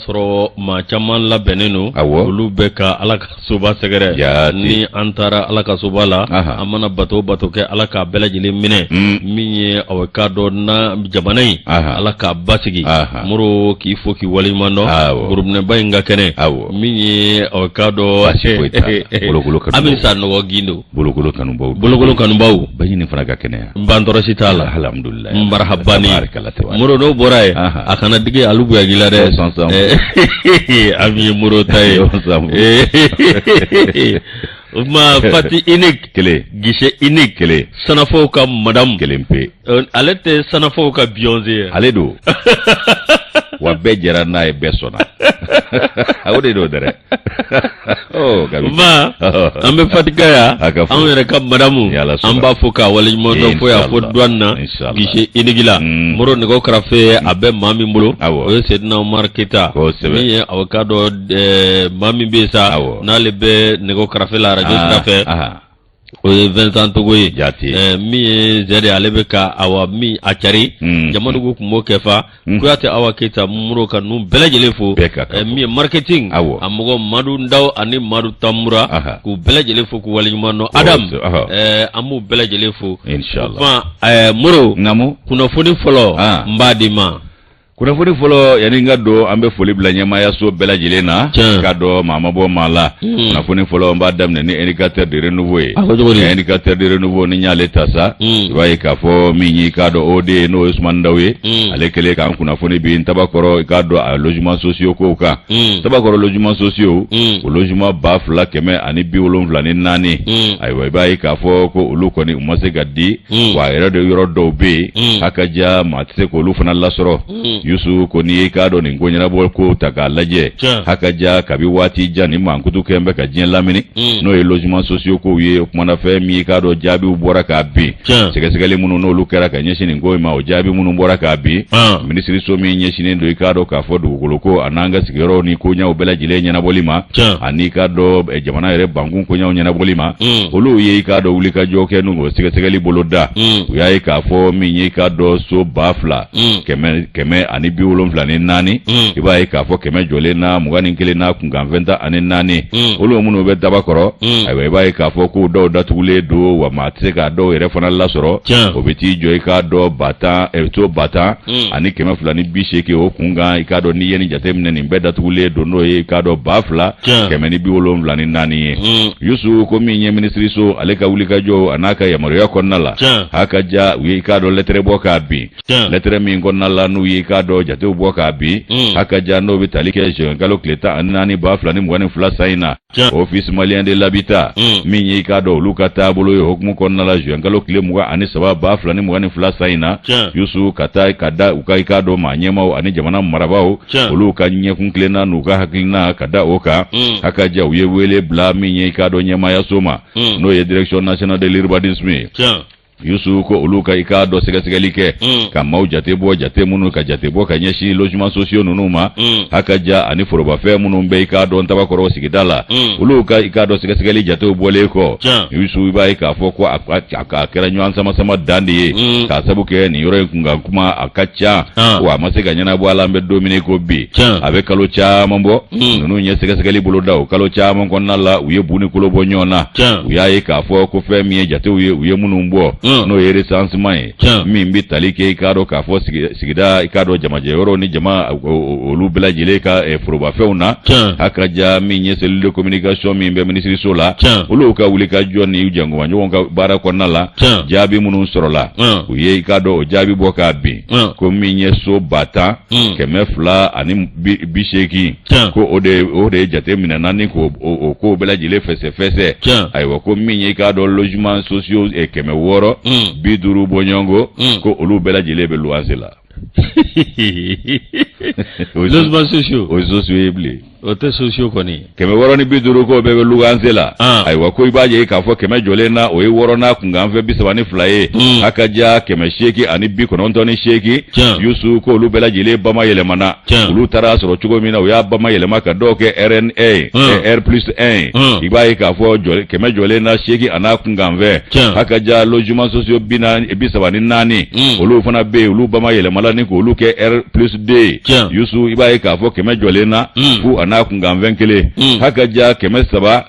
sɔrɔ maa caman labɛnnen don olu bɛ ka ala ka soba sɛgɛrɛ ni an taara ala ka soba la an mana bato kɛ ala k'a bɛɛ lajɛlen minɛ min ye aw ka dɔn na jamana in ala k'a basigi moro k'i fo k'i waleɲuman dɔn gorobinɛba in ka kɛnɛ min ye aw ka dɔn Ami sa nɔgɔ gindo bolokolo kanubaw baɲini fana ka kɛnɛ n ban tɔɔrɔsi t'a la alhamdulillah marhabani moro n'o bɔra ye a kana digi alubuyaji la dɛ Ami ye moro ta ye ma fati unique guichet unique Sanafɔw ka madame kelen pe ale tɛ Sanafɔw ka Beyoncé ale do wa bɛɛ jɛra n'a ye bɛɛ sɔnna o de do dɛrɛ ma an bɛ fatika ya an yɛrɛ ka madamu an b'a fɔ k'a waleɲuman dɔn fo y'a fɔ douane na guichet unique la moro nɛgɛw kɛrɛfɛ a bɛ maa min bolo o ye Sedina Umar Keita min ye avocat dɔ maa min bɛ yen sa n'ale bɛ nɛgɛw kɛrɛfɛ la radio sira fɛ o ye Vincent Togo ye min ye zɛri ale bɛ ka awa min a cari Jamadugu kun b'o kɛ fa Kuyate Awa Keita muro ka nu bɛɛ lajɛlen fo min ye marketing a mɔgɔ Madu Ndaw ani Madu Tamura k'u bɛɛ lajɛlen fo k'u waleɲuman dɔn Adam an b'u bɛɛ lajɛlen fo inshallah muro kunnafoni fɔlɔ n b'a di ma kunnafoni fɔlɔ yani n ka don an bɛ foli bila ɲɛmaayaso bɛɛ lajɛlen na k'a dɔn maa ma bɔ maa la kunnafoni fɔlɔ n b'a daminɛ ni indicateur de renouveau ye indicateur de renouveau ni n y'ale ta sa i b'a ye k'a fɔ min ye k'a dɔn o de ye n'o ye Usumani Daw ye ale kɛlen k'an kunnafoni bi n Tabakɔrɔ i k'a dɔn a logement sociaux kow kan Tabakɔrɔ logement sociaux o logement 2,274 ayiwa i b'a ye k'a fɔ ko olu kɔni u ma se ka di wa a yɛrɛ de yɔrɔ dɔw bɛ yen hakaja maa tɛ se k'olu fana lasɔrɔ Yusu ko ni k'a dɔn nin ko ɲɛnabɔ ko ta k'a lajɛ hakaja kabi waati jan ni mankutu kɛn bɛ ka diɲɛ lamini n'o ye logement sociaux kow ye o kumana fɛn min k'a dɔn jaabiw bɔra k'a bin sɛgɛsɛgɛli minnu n'olu kɛra ka ɲɛsin nin ko in ma o jaabi minnu bɔra k'a bin minisiriso min ɲɛsinen don i k'a dɔn k'a fɔ dugukolo ko a n'an ka sigiyɔrɔw ni koɲɛw bɛɛ lajɛlen ɲɛnabɔli ma ani k'a dɔn jamana yɛrɛ bankun koɲɛw ɲɛnabɔli ma olu ye i k'a dɔn wulikajɔ kɛ n'o sɛgɛsɛgɛli bolo da u y'a ye k'a fɔ min ye k'a dɔn so 2,000 ani 74 i b'a ye k'a fɔ 100 jɔlen na 21 na kunkan 24 olu minnu bɛ Tabakɔrɔ ayiwa i b'a ye k'a fɔ ko dɔw datugulen don wa maa tɛ se k'a dɔw yɛrɛ fana lasɔrɔ o bɛ t'i jɔ i k'a dɔn so 10,000 ani 280 o kunkan i k'a dɔn n'i ye nin jateminɛ nin bɛɛ datugulen don n'o ye i k'a dɔn 2,174 ye Yusu ko min ye minisiriso ale ka wulikajɔ a n'a ka yamaruya kɔnɔna la hakaja u ye i k'a dɔn lettre bɔ k'a bin lettre min kɔnɔna la n'u ye i k'a dɔn jatew bɔ k'a bin hakaja n'o bɛ tali kɛ juin kalo tile 14 2022 sa in na office malien de l'habitat min ye i k'a dɔn olu ka taabolo ye hukumu kɔnɔna la juin kalo tile 23 2022 sa in na Yusu ka taa ka da u ka i k'a dɔn maa ɲɛmaw ani jamana marabaw olu ka ɲɛkun tilenna n'u ka hakilina ka da o kan hakaja u ye wele bila min ye i k'a dɔn ɲɛmaayaso ma n'o ye direction nationale de l'urbanisme ye Yusu ko olu ka i k'a dɔn sɛgɛsɛgɛli kɛ ka maaw jate bɔ jate minnu ka jate bɔ ka ɲɛsin logement sociaux ninnu ma hakaja ani forobafɛn minnu bɛ i k'a dɔn Tabakɔrɔ sigida la olu ka i k'a dɔn sɛgɛsɛgɛli jatew bɔlen kɔ Yusu i b'a ye k'a fɔ ko a kɛra ɲɔgɔn sama dan de ye k'a sabu kɛ nin yɔrɔ in kunkan kuma a ka ca wa a ma se ka ɲɛnabɔ a la an bɛ don min ko bi a bɛ kalo caman bɔ ninnu ye sɛgɛsɛgɛli bolo da o kalo caman kɔnɔna la u ye bu ni kolo bɔ ɲɔgɔn na u y'a ye k'a fɔ ko fɛn min ye jatew ye u ye minnu bɔ n'o ye recensement ye min bɛ tali kɛ i k'a dɔn k'a fɔ sigida i k'a dɔn jamajɛ yɔrɔ ni jama olu bɛɛ lajɛlen ka forobafɛnw na hakaja min ye cellule de communication min bɛ minisiriso la olu ka wulikajɔ ni jangomaɲɔgɔnw ka baara kɔnɔna la jaabi minnu sɔrɔla u ye i k'a dɔn o jaabi bɔ k'a bin ko min ye so 10,000 280 ko o de ye jate minɛna ni k'o ko bɛɛ lajɛlen fɛsɛfɛsɛ ayiwa ko min ye i k'a dɔn logement sociaux 600 50 bɔɲɔngo ko olu bɛɛ lajɛlen bɛ luwanse la logement sociaux o sociaux ye bilen o tɛ sosiyo kɔni 650 ko bɛɛ bɛ luganse la ayiwa ko i b'a ye k'a fɔ 100 jɔlen na o ye 6 na kunkanfɛ 32 ye hakaja 898 yusu ko olu bɛɛ lajɛlen bama yɛlɛmana olu taara sɔrɔ cogo min na o y'a bama yɛlɛma ka dɔw kɛ RNA R+1 i b'a ye k'a fɔ 100 jɔlen na 8 ana kunkanfɛ hakaja logement sociaux 34 olu fana bɛ olu bama yɛlɛmala ni k'olu kɛ R+2 yusu i b'a ye k'a fɔ 100 jɔlen na fu ana kunkanfɛ kelen hakaja 300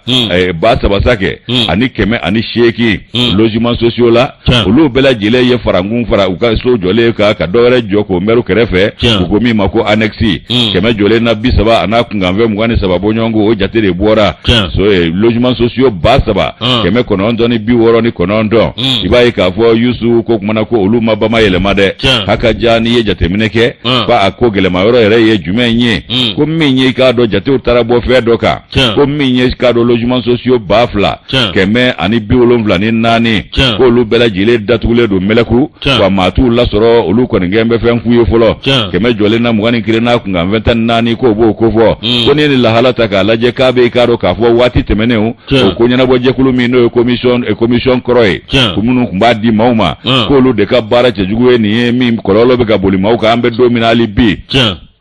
ba saba sakɛ ani 108 logement sociaux la olu bɛɛ lajɛlen ye farankun fara u ka so jɔlen ka dɔwɛrɛ jɔ k'o mɛru kɛrɛfɛ u ko min ma ko annexe 100 jɔlen na 30 ana kunkanfɛ 23 bɔɲɔgɔnko o jate de bɔra logement sociaux ba saba 969 i b'a ye k'a fɔ yusu ko kumana ko olu ma bama yɛlɛma dɛ hakaja n'i ye jateminɛ kɛ fa a ko gɛlɛma yɔrɔ yɛrɛ ye jumɛn ye ko min ye k'a dɔn jatew taara bɔ fɛn dɔ kan ko min ye k'a dɔn logement sociaux 2000 174 k'olu bɛɛ lajɛlen datugulen don mɛlɛku wa maa t'u lasɔrɔ olu kɔni gɛn bɛ fɛn f'u ye fɔlɔ 100 jɔlen na 21 na kunkan 24 k'o b'o ko fɔ ko ni lahala ta k'a lajɛ k'a bɛ k'a dɔn k'a fɔ waati tɛmɛnenw o ko ɲɛnabɔ jɛkulu min n'o ye commission kɔrɔ ye ko minnu tun b'a di maaw ma k'olu de ka baara cɛjugu ye nin ye min kɔlɔlɔ bɛ ka boli maaw kan an bɛ don min na hali bi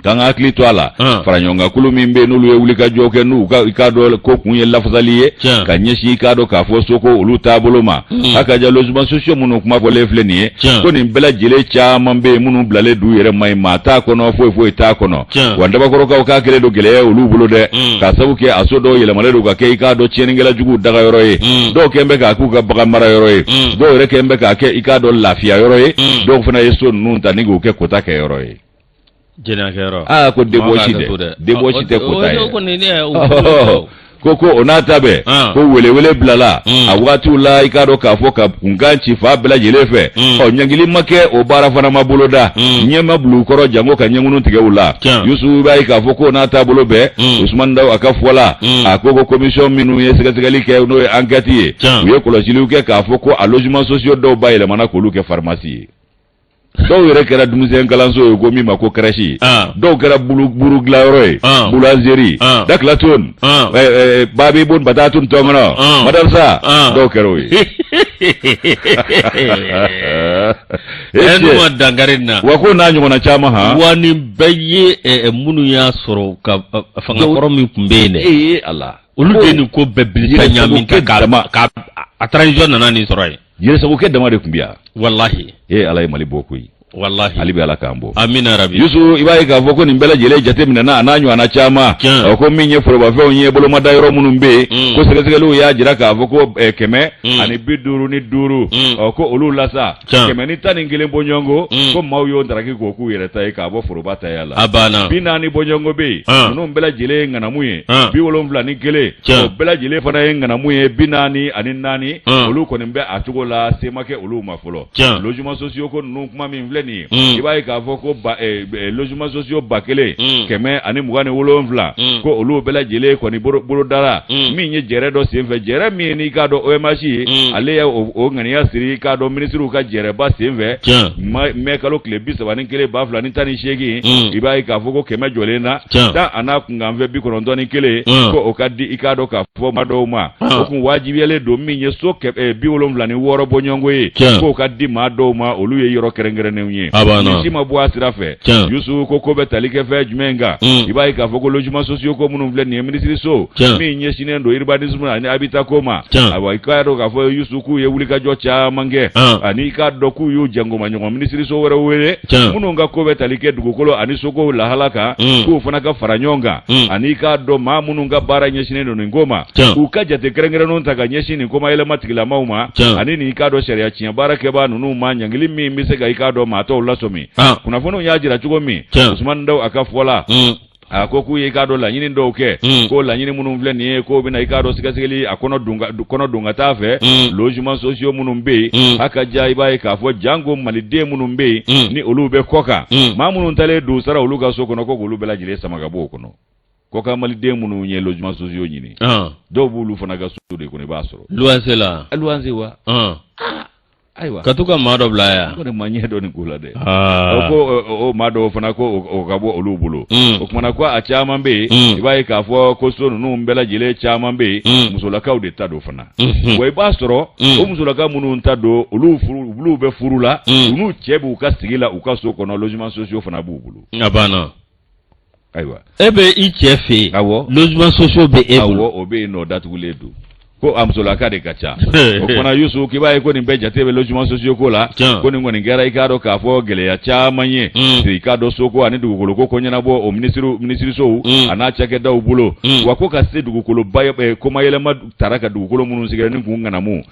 k'an ka hakili to a la faraɲɔgɔnkakulu min bɛ yen n'olu ye wulikajɔ kɛ n'u k'a dɔn ko kun ye lafasali ye ka ɲɛsin k'a dɔn k'a fɔ soko olu taabolo ma hakaja logement sociaux minnu kuma fɔlen filɛ nin ye ko nin bɛɛ lajɛlen caman bɛ yen minnu bilalen d'u yɛrɛ ma ye maa t'a kɔnɔ foyi t'a kɔnɔ wa dabakɔrɔkaw k'a kɛlen don gɛlɛya olu bolo dɛ k'a sabu kɛ a so dɔw yɛlɛmalen don ka kɛ i k'a dɔn tiɲɛnikɛla juguw dagayɔrɔ ye dɔw kɛn bɛ k'a k'u ka bagan mara yɔrɔ ye dɔw yɛrɛ kɛn bɛ k'a kɛ i k'a dɔn lafiya yɔrɔ ye dɔw fana ye so ninnu ta ni k'u kɛ kota kɛ yɔrɔ ye ko débauche dɛ débauche tɛ kota ye ko o n'a ta bɛɛ ko welewele bilala a wagatiw la i k'a dɔn k'a fɔ ka kunkan ci fa bɛɛ lajɛlen fɛ ɲangili ma kɛ o baara fana ma boloda ɲɛ ma bila u kɔrɔ janko ka ɲɛŋunu tigɛ u la yusu b'a ye k'a fɔ ko n'a taabolo bɛɛ Usumani Daw a ka fɔ la a ko commission minnu ye sɛgɛsɛgɛli kɛ n'o ye enquête ye u ye kɔlɔsiliw kɛ k'a fɔ ko a logement sociaux dɔw ba yɛlɛmana k'olu kɛ pharmacie ye dɔw yɛrɛ kɛra denmisɛn kalanso ye ko min ma ko crèche dɔw kɛra buru dilayɔrɔ ye boulangerie Dakilatun Babi Bon Batatun tɔnkɔnɔ madarasa dɔw kɛra o ye ma dankari na wa ko n'a ɲɔgɔnna caman wa nin bɛɛ ye minnu y'a sɔrɔ ka fanga kɔrɔ min tun bɛ yen dɛ ala olu de nin ko bɛɛ bilisa ɲamin ka a transition nana nin sɔrɔ ye yɛrɛsagokɛ dama de tun bɛ yan wallahi ala ye Mali bɔ koyi wallahi hali bɛ ala k'an bɔ amina rabi yusu i b'a ye k'a fɔ ko nin bɛɛ lajɛlen jateminɛna a n'a ɲɔgɔnna caman ko min ye forobafɛnw ye bolomada yɔrɔ minnu bɛ yen ko sɛgɛsɛgɛliw y'a jira k'a fɔ ko 155 ko olu la sa 111 bɔɲɔgɔnko ko maaw y'o daraki k'o k'u yɛrɛ ta ye k'a bɔ foroba taya la 40 bɔɲɔgɔnko bɛ yen ninnu bɛɛ lajɛlen ye ŋanamu ye 71 o bɛɛ lajɛlen fana ye ŋanamu ye 44 olu kɔni bɛ a cogo la se ma kɛ olu ma fɔlɔ logement sociaux ko ninnu kuma min filɛ nin ye i b'a ye k'a fɔ ko logement sociaux 127 ko olu bɛɛ lajɛlen kɔni bolodara min ye jɛrɛ dɔ senfɛ jɛrɛ min n'i k'a dɔn OMH ye ale ye o ŋaniya siri k'a dɔn ministres ka jɛrɛba senfɛ mai kalo tile 31 2018 i b'a ye k'a fɔ ko 100 jɔlen na 10 ana kunkanfɛ 91 ko o ka di i k'a dɔn k'a fɔ maa dɔw ma o kun wajibiyalen don min ye so 76 bɔɲɔgɔnko ye k'o ka di maa dɔw ma olu ye yɔrɔ kɛrɛnkɛrɛnnenw ye ni si ma bɔ a sira fɛ yusu ko bɛ tali kɛ fɛn jumɛn kan i b'a ye k'a fɔ ko logement sociaux ko minnu filɛ nin ye ministre so min ɲɛsinnen don urbanisme ani habitat ko ma awa i k'a dɔn k'a fɔ yusu k'u ye wulikajɔ caman kɛ ani i k'a dɔn k'u y'u jangoma ɲɔgɔn ministre so wɛrɛ wele minnu ka ko bɛ tali kɛ dugukolo ani sokow lahala kan k'u fana ka fara ɲɔgɔn kan ani i k'a dɔn maa minnu ka baara ɲɛsinnen don nin ko ma k'u ka jate kɛrɛnkɛrɛnnenw ta ka ɲɛsin nin koma yɛlɛma tigilamaw ma ani nin i k'a dɔn sariya tiɲɛ baarakɛbaa ninnu ma ɲangili min bɛ se ka i k'a dɔn maa tɔw lasɔmi kunnafoniw y'a jira cogo min Usumani Daw a ka fɔ la a ko k'u ye i k'a dɔn laɲini dɔw kɛ ko laɲini minnu filɛ nin ye k'o bɛna i k'a dɔn sɛgɛsɛgɛli a kɔnɔ don ka taa fɛ logement sociaux minnu bɛ yen hakaja i b'a ye k'a fɔ janko maliden minnu bɛ yen ni olu bɛ kɔ kan maa minnu talen don sara olu ka so kɔnɔ ko k'olu bɛɛ lajɛlen sama ka bɔ o kɔnɔ kɔkan maliden minnu ye logement sociaux ɲini dɔw b'olu fana ka so de kɔnɔ i b'a sɔrɔ luwanse la luwanse wa aiwa katuka mado blaya ko ne manye do ni kula de ko o mado fana ko o kabo olubulu o kuma ko a chama be ibai ka fo ko so no mbela jile chama be musola ka de tado fana we ba soro o musola ka munu ntado olufuru be furula unu chebu ka sigila ukaso kono logement social fana bubulu abana aiwa ebe ichefe logement social be awo obe no that will do ko amsola ka de kacha o kona yusu kibaye ko ni beja tebe logement social ko la ko ni ngoni ngara ikado ka fo gele ya chamanye ti ikado soko ani dugukolo ko nyana bo o ministry so ana chake da ubulo wako ka se dugukolo baye ko mayele ma taraka dugukolo munun sigara ni ngana mu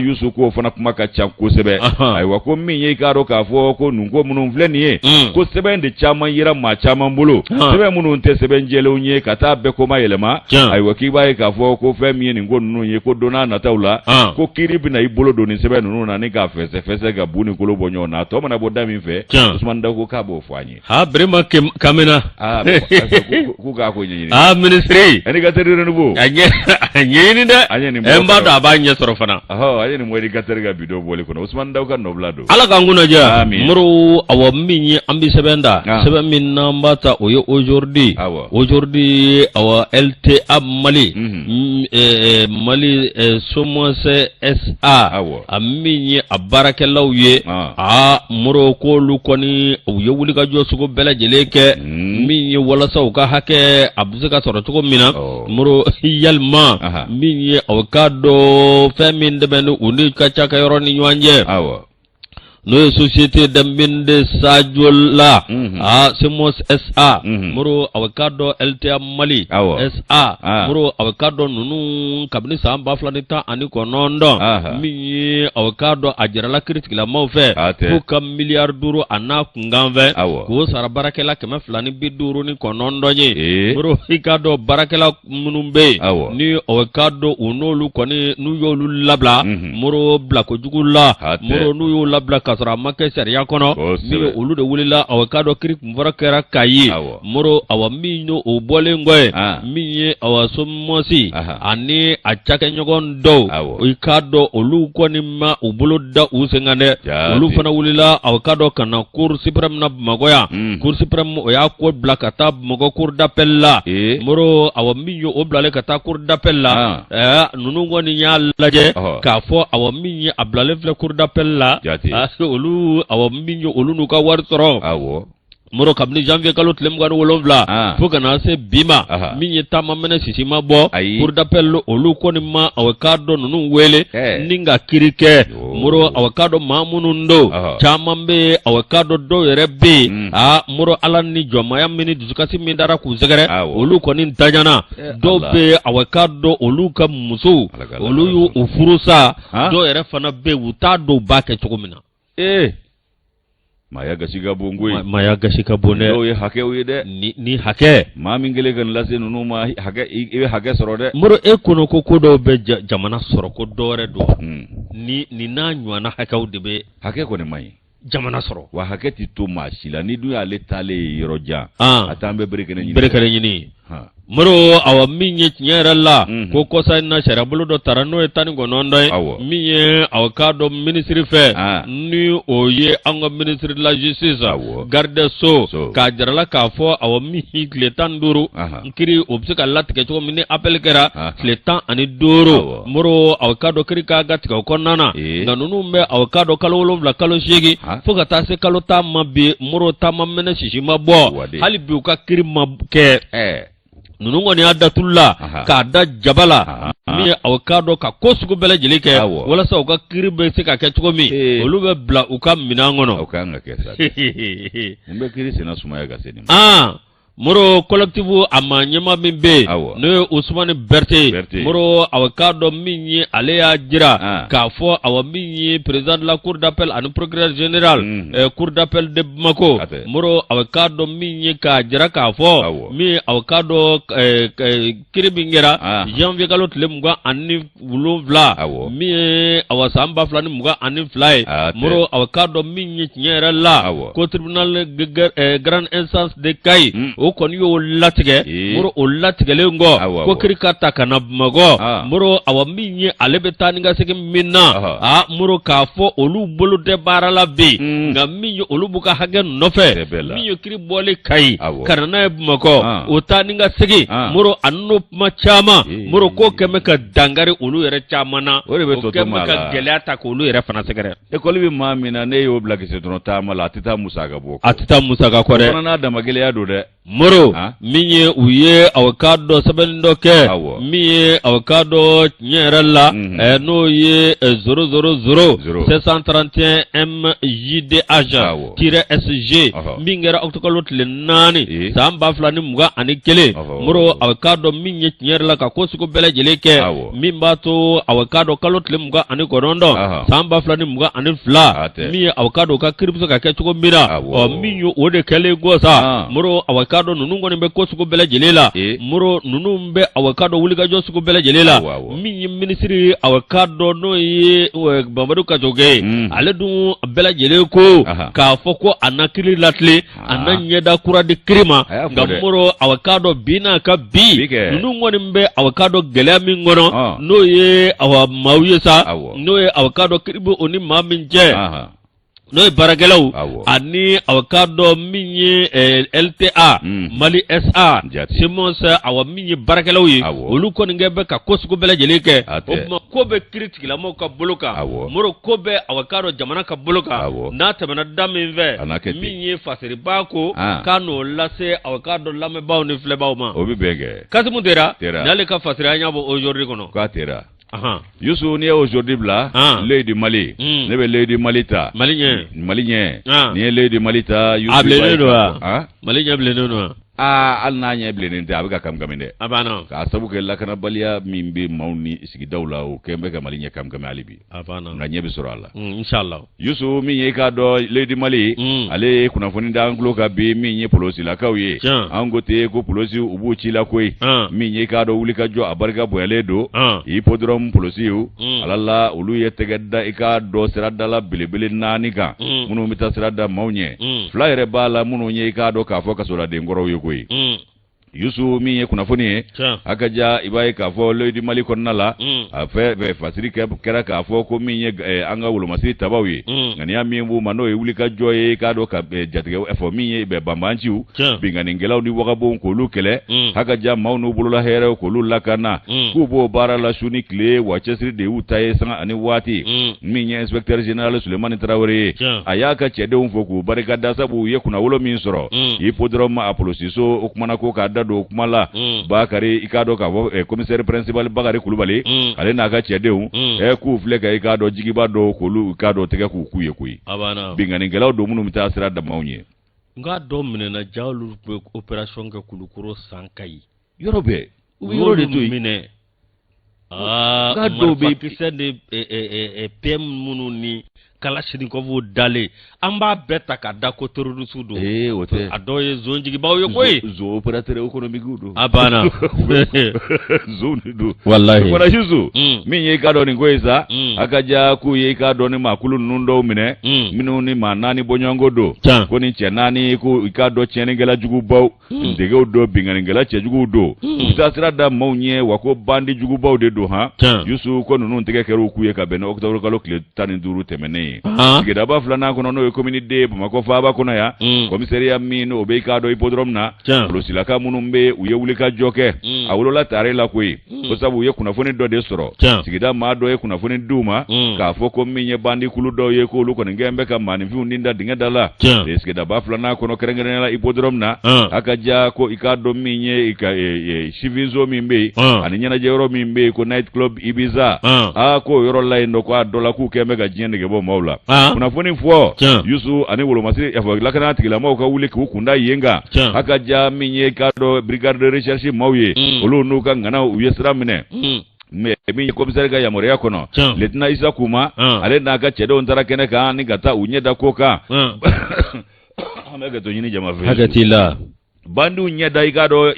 yusu ko fana kuma ka cha ko sebe ai wako minye ikado ka fo ko nungo munun vleni ko sebe ndi chamanyira ma chamambulo sebe munun te sebe njele unye kata be ko mayele ma ai wakibaye ka fo ko femi ni ngonu ye ko dona na taula ko kiribi na ibolo doni sebe nunu na ni ga fese ga buni kolo bonyo na to mana boda mi fe Usman da ko ka bo fanye ha brema kamena ku ga ko nyini ministry ani ga tere no bo anye ni da emba da banye sorofana anye ni mo di ga tere ga bido bole ko Usman da ka no blado ala ka nguna ja muru awammi ambi sebenda sebe min nambata oyo aujourd'hui awa LTA Mali Mali somose SA aminye abarakelaw ye muro ko lukoni uye wuli ka josugo bela jeleke minye walasa uka hake abuzika soro tuko mina muro yalma minye awkado femin de benu uni ka chaka yoro ni nyanje no société d'ambinde sajola Simos SA muro avocado LTA Mali SA muro avocado nunu kabini samba flanita ani konondo mi avocado ajerala critique la maufe ko milliard d'euros ana kunganve ko sara barakela kema flani biduru ni konondo ye muro ikado barakela munumbe ni avocado unolu koni nu yolu labla muro blako jugula muro nu yolu labla sara make sharia kono mi olu de wulila awakado krik mvara kera kayi moro awamino obole ngoy mi awasomosi ani achake nyogon do ikado olu koni ma obolo da usengane olu fana wulila awakado kana cour supreme na magoya cour supreme oya ko blakata mogo cour d'appel la moro awamino oblale kata cour d'appel la nunu ngoni nya laje ka fo awamino ablale fle cour d'appel la olu awamminyo olu nuka warsoro moro kabni janvier kalo tlem gano wolonvla foka na se bima minye tama mena sisima bo pour d'appel olu koni ma awakado nunu wele ninga kirike moro awakado mamunundo chamambe awakado do yerebe moro alani jomaya mini duzukasi mindara kuzegere olu koni ntajana do be awakado olu ka musu olu yu ufurusa do yere fana be utado bake chokomina Mayaga shika bungwe mayaga shika bone yo hake uyede ni hake mingele kan lase nunu ma hake ibe hake sorode muro ekono ko do be jamana soro ko dore do ni na nywana hake udebe hake ko ne mai jamana soro wa hake ti to mashila ni du ya letale yoroja atambe berekene nyini muro awa minye nyera la ko kosa na sharabulu do tarano etani gonondo minye awakado ministry fe ni oye ango ministry la justice garde so ka jarala ka fo awa mi hikletan duru kiri obsika latike to mini appel kera kletan ani duru muro awakado kiri ka gatika ko nana nganunu me awakado kalolo la kalo shegi foga ta se kalo ta mabe muro ta mamene shishima bo hali bi ka kiri mabke nunungo ni adatulla ka da jabala mi awakado ka kosugo bele jelike wala sa uka kiribe se ka ketugo mi olube bla uka minangono ukanga kesa mbe kiri sina sumaya gaseni moro collective amanyema mimbe no Ousmane Berté moro awakado minyi alea jira ka fo awminyi président de la cour d'appel and procureur général cour d'appel de Bamako moro awakado minyi ka jira ka fo mi awakado kiribingera janvier galot lemga anni wuluvla mi awasamba flani mga anni fly moro awakado minyi nyera la ko tribunal grand instance de Kay o kɔni y'o latigɛ muru o latigɛlen kɔ ko kirika ta kana Bamakɔ muru awa min ye ale bɛ taa ni ka segin min na muru k'a fɔ olu bolo tɛ baara la bi nka min ye olu b'u ka hakɛ nɔfɛ min ye kiri bɔli Kayi ka na n'a ye Bamakɔ o taa ni ka segin muru a n'o kuma caman muru ko kɛmɛ ka dangari olu yɛrɛ caman na o kɛmɛ ka gɛlɛya ta k'olu yɛrɛ fana sɛgɛrɛ école bɛ maa min na ne y'o bila kisɛ dɔrɔn taama la a tɛ taa musaka bɔ a tɛ taa musaka kɔ dɛ o fana n'a dama gɛlɛya don dɛ muru min ye u ye aw ka dɔ sɛbɛnni dɔ kɛ min ye aw ka dɔ tiɲɛ yɛrɛ la n'o ye 000 731 MJDH-SG min kɛra octobre tile 4 san 2021 muru aw ka dɔ min ye tiɲɛ yɛrɛ la ka ko sugu bɛɛ lajɛlen kɛ min b'a to aw ka dɔ kalo tile 29 san 2022 min ye aw ka dɔ ka kiiri bɛ se ka kɛ cogo min na min ye o de kɛlen ko sa muru aw ka dɔ ninnu kɔni bɛ ko sugu bɛɛ lajɛlen la muru ninnu bɛ aw ka dɔ wulikajɔ sugu bɛɛ lajɛlen la min ye minisiri aw ka dɔ n'o ye Mamadu Kajoge ale dun bɛɛ lajɛlen ko k'a fɔ ko a na kiiri latilen a na ɲɛda kura di kiiri ma nka muru aw ka dɔ bi n'a ka bi ninnu kɔni bɛ aw ka dɔ gɛlɛya min kɔnɔ n'o ye aw maaw ye sa n'o ye aw ka dɔ kiiri bɛ o ni maa min cɛ n'o ye baarakɛlaw ani aw ka dɔ min ye LTA Mali SA Simons awa min ye baarakɛlaw ye olu kɔni bɛ ka ko sugu bɛɛ lajɛlen kɛ o tuma ko bɛ kiiri tigilamɔgɔw ka bolo kan muru ko bɛ aw ka dɔ jamana ka bolo kan n'a tɛmɛna da min fɛ min ye fasiriba ko k'a n'o lase aw ka dɔ lamɛnbaaw ni filɛbaaw ma o bɛ bɛn kɛ Kasimu Tera n'ale ka fasiriya an y'a bɔ aujourd'hui kɔnɔ k'a tera Youssou n'i ye aujourd'hui bila l'œil du Mali ne bɛ l'œil du Mali ta Mali ɲɛ n'i ye l'œil du Mali ta Youssou bilennen don wa Mali ɲɛ bilennen don wa hali n'a ɲɛ bilennen tɛ a bɛ ka kamikami dɛ a banna k'a sabu kɛ lakanabaliya min bɛ maaw ni sigidaw la o kɛn bɛ ka Mali ɲɛ kamikami hali bi a banna nka ɲɛ bɛ sɔrɔ a la inshallah Youssou min ye i k'a dɔn l'œil du Mali ale ye kunnafoni da an tulo kan bi min ye polosilakaw ye an ko ten ko polosi u b'u ci la koyi min ye i k'a dɔn wulikajɔ a barika bonyalen don hippodrome polosiw ala la olu ye tɛgɛ da i k'a dɔn siradala belebele 4 kan minnu bɛ taa sira da maaw ɲɛ 2 yɛrɛ b'a la minnu ye i k'a dɔn k'a fɔ kasoladenkɔrɔw ye koyi Youssou min ye kunnafoni ye a ka ja i b'a ye k'a fɔ l'œil du Mali kɔnɔna la a fɛ fasiri kɛra k'a fɔ ko min ye an ka wolomasiri tabaw ye ŋaniya min b'u ma n'o ye wulikajɔ ye k'a dɔn ka jatigɛ fɔ min ye banbanciw binganikɛlaw ni wagabonw k'olu kɛlɛ a ka ja maaw n'u bolola hɛrɛw k'olu lakana k'u b'o baara la su ni tile wa cɛsiri de y'u ta ye sanga ani waati min ye inspecteur général Sulemani Tarawele ye a y'a ka cɛdenw fɔ k'u barikada sabu u ye kunnawolo min sɔrɔ hippodrome a polosiso o kumana ko k'a da don kuma la Bakari i k'a dɔn k'a fɔ commissaire principal Bakari Kulubali ale n'a ka cɛdenw k'u filɛ ka i k'a dɔn jigiba dɔw k'olu k'a dɔn tɛgɛ k'u k'u ye koyi binganikɛlaw don minnu bɛ taa sira damaw ɲɛ nka dɔ minɛna ja olu bɛ opération kɛ Kulukoro san Kayi yɔrɔ bɛɛ u bɛ yɔrɔ de to yen minɛ nka dɔw bɛ kisɛ de PM minnu ni Kalashnikov dalen an b'a bɛɛ ta ka da ko terroriste don o tɛ a dɔw ye zone jigibaw ye koyi zone opérateur économique don a banna zone don wallahi fana Youssou min ye i k'a dɔn nin ko ye sa a ka ja k'u ye i k'a dɔn ni maakulu ninnu dɔw minɛ minnu ni maa 4 bɔɲɔgɔnko don ko ni cɛ 4 ko i k'a dɔn tiɲɛnikɛla jugubaw degew don binganikɛla cɛjuguw don u bɛ taa sira da maaw ɲɛ wa ko bandi jugubaw de don Youssou ko ninnu tɛgɛ kɛr'u k'u ye ka bɛn ni octobre kalo tile 15 tɛmɛnen sigidaba 2nan kɔnɔ n'o ye commune D Bamakɔ faaba kɔnɔ yan commissariat min o bɛ i k'a dɔn hippodrome na polosilaka minnu bɛ u ye wulikajɔ kɛ a wolola tare la koyi ko sabu u ye kunnafoni dɔ de sɔrɔ sigida maa dɔ ye kunnafoni d'u ma k'a fɔ ko min ye bandi kulu dɔw ye k'olu kɔni gɛn bɛ ka maaninfinw ni da dingɛ da la sigidaba 2nan kɔnɔ kɛrɛnkɛrɛnnenya la hippodrome na a ka ja ko i k'a dɔn min ye Chivinzo min bɛ yen ani ɲɛnajɛ yɔrɔ min bɛ yen ko night club Ibiza k'o yɔrɔ la yen nɔ k'a dɔ la k'u kɛn bɛ ka diɲɛ nege bɔ maaw la kunnafoni fɔ Youssou ani wolomasiri lakana tigilamɔgɔw ka wuli k'u kunda yen kan a ka ja min ye k'a dɔn brigade de recherche maaw ye olu n'u ka ŋanaw u ye sira minɛ mais min ye commissaire ka yamaruya kɔnɔ lieutenant Isa Kuma ale n'a ka cɛdenw taara kɛnɛ kan ni ka taa u ɲɛ da ko kan an bɛ ka to ɲini jama fɛ hakɛ t'i la bandu ɲɛda i k'a dɔn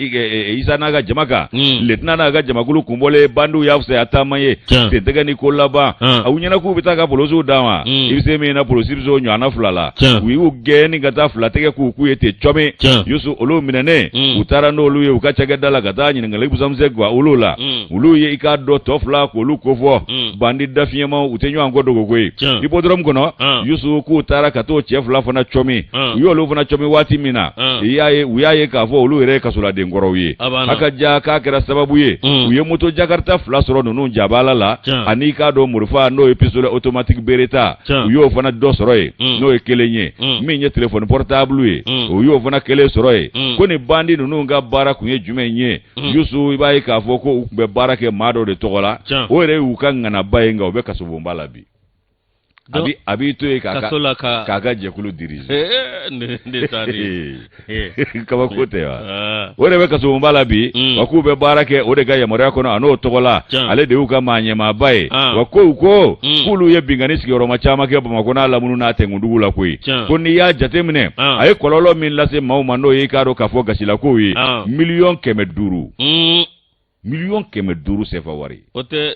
isa n'a ka jama kan lieutenant n'a ka jamakulu kunbɔlen bandu y'a fisaya taama ye tentɛgɛ ni ko laban aw ɲɛna k'u bɛ taa ka polosiw d'a ma i bɛ se min na polosiw ɲɔgɔnna 2 la u y'u gɛn ni ka taa 2 tɛgɛ k'u ye ten cɔmi yusu olu minɛnen u taara n'olu ye u ka cakɛda la ka taa ɲininkali busanmisɛn guwa olu la olu ye i k'a dɔn tɔ 2 k'olu kofɔ bandi dafiɲɛmaw u tɛ ɲɔgɔn kɔ dogo koyi hippodrome kɔnɔ yusu k'u taara ka t'o cɛ 2 fana cɔmi u y'olu fana cɔmi waati min na u y'a ye k'a fɔ olu yɛrɛ ye kasoladen kɔrɔw ye a ka ja k'a kɛra sababu ye u ye moto jakarta 2 sɔrɔ ninnu jabala la ani k'a dɔn murifa n'o ye pistolet automatique beretta u y'o fana dɔ sɔrɔ ye n'o ye 1 ye min ye téléphone portable ye u y'o fana 1 sɔrɔ ye ko ni bandi ninnu ka baara kun ye jumɛn ye yusu i b'a ye k'a fɔ ko u tun bɛ baara kɛ maa dɔ de tɔgɔ la o yɛrɛ y'u ka ŋanaba ye nka u bɛ kasobonba la bi a b'i to ye k'a ka jɛkulu dirige kabako tɛ wa o de bɛ kasobonba la bi wa k'u bɛ baara kɛ o de ka yamaruya kɔnɔ a n'o tɔgɔ la ale de y'u ka maa ɲɛmaaba ye wa ko k'olu ye bingani sigiyɔrɔma caman kɛ Bamakɔ n'a lamunu n'a Tɛnkundugu la koyi ko n'i y'a jateminɛ a ye kɔlɔlɔ min lase maaw ma n'o ye i k'a dɔn k'a fɔ gasilakow ye $500,000 $500,000 sefa wari o tɛ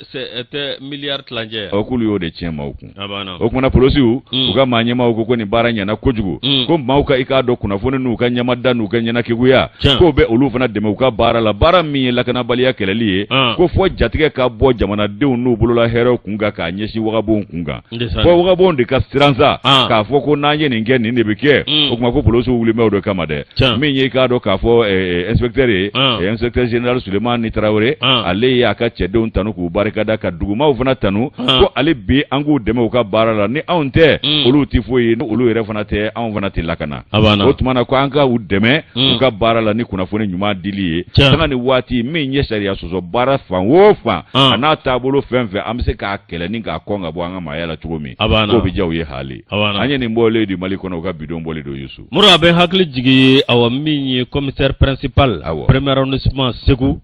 miliyari tilancɛ o k'ulu y'o de tiɲɛ maaw kun o kumana polosiw u ka maa ɲɛmaaw ko nin baara ɲɛna kojugu ko maaw ka i k'a dɔn kunnafoni n'u ka ɲɛmada n'u ka ɲɛnakeguya k'o bɛ olu fana dɛmɛ u ka baara la baara min ye lakanabaliya kɛlɛli ye ko fɔ jatigɛ ka bɔ jamanadenw n'u bolola hɛrɛw kun kan k'a ɲɛsin wagabonw kun kan fɔ wagabonw de ka siransa k'a fɔ ko n'an ye nin kɛ nin de bɛ kɛ o kuma ko polosiw wulilen bɛ o de kama dɛ min ye i k'a dɔn k'a fɔ inspecteur ye inspecteur général Suleman Nitara ale y'a ka cɛdenw tanu k'u barikada ka dugumaw fana tanu ko ale bi an k'u dɛmɛ u ka baara la ni anw tɛ olu tɛ foyi ye ni olu yɛrɛ fana tɛ anw fana tɛ lakana o tuma na ko an ka u dɛmɛ u ka baara la ni kunnafoni ɲuman dili ye sanga ni waati min ye sariya sɔsɔ baara fan o fan a n'a taabolo fɛn fɛn an bɛ se k'a kɛlɛ ni k'a kɔn ka bɔ an ka maaya la cogo min k'o bɛ diya u ye hali an ye nin bɔlen di Mali kɔnɔ u ka bidon bɔlen don Yusu Moro a bɛ hakili jigin awa min ye commissaire principal premier arrondissement Segu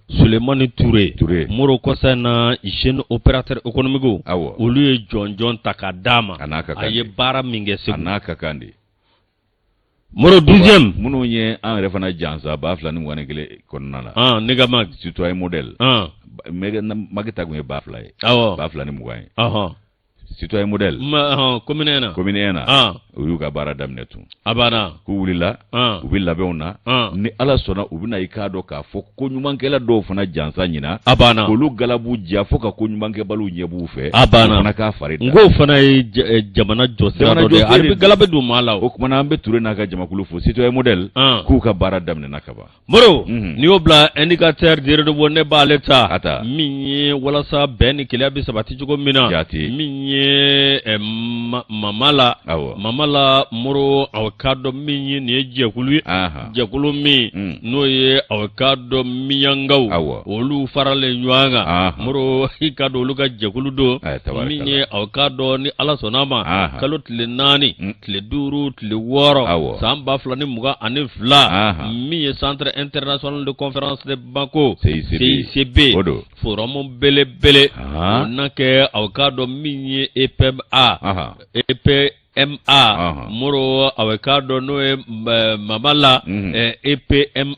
Sulemani Touré Moro kɔsa na jeune opérateur économique olu ye jɔnjɔn ta ka d'a ma a ye baara min kɛ Segu a n'a ka kan de Moro 12e minnu ye an yɛrɛ fana jansa 2021 kɔnɔna la ne ka mag citoyen modèle magi ta kun ye 2000 ye 2020 ye citoyen modèle commune na u y'u ka baara daminɛ tun k'u wulila u bɛ labɛnw na ni Ala sɔnna u bɛna i k'a dɔn k'a fɔ ko ɲumankɛla dɔw fana jansa ɲina k'olu galabu diya fo ka ko ɲumankɛbaliw ɲɛ b'u fɛ fana k'a fari da ngo fana ye jamana jɔsira dɔ de ye hali galabe d'u ma la o kumana an bɛ Touré n'a ka jamakulu fo citoyen modèle k'u ka baara daminɛna ka ban Moro n'i y'o bila indicateur direct de bɔ ne b'ale ta min ye walasa bɛn ni kelenya bɛ sabati cogo min na min ye mamala Moro aw ka dɔn min ye nin ye jɛkulu ye jɛkulu min n'o ye aw ka dɔn miyangaw olu faralen ɲɔgɔn kan Moro i ka dɔn olu ka jɛkulu don min ye aw ka dɔn ni Ala sɔnna ma kalo tile 4 tile 5 tile 6 san 2022 min ye centre international de conférence de Bamako CICB forum belebele o na kɛ aw ka dɔn min ye EPMA Moro aw ka dɔn n'o ye mamala EPMI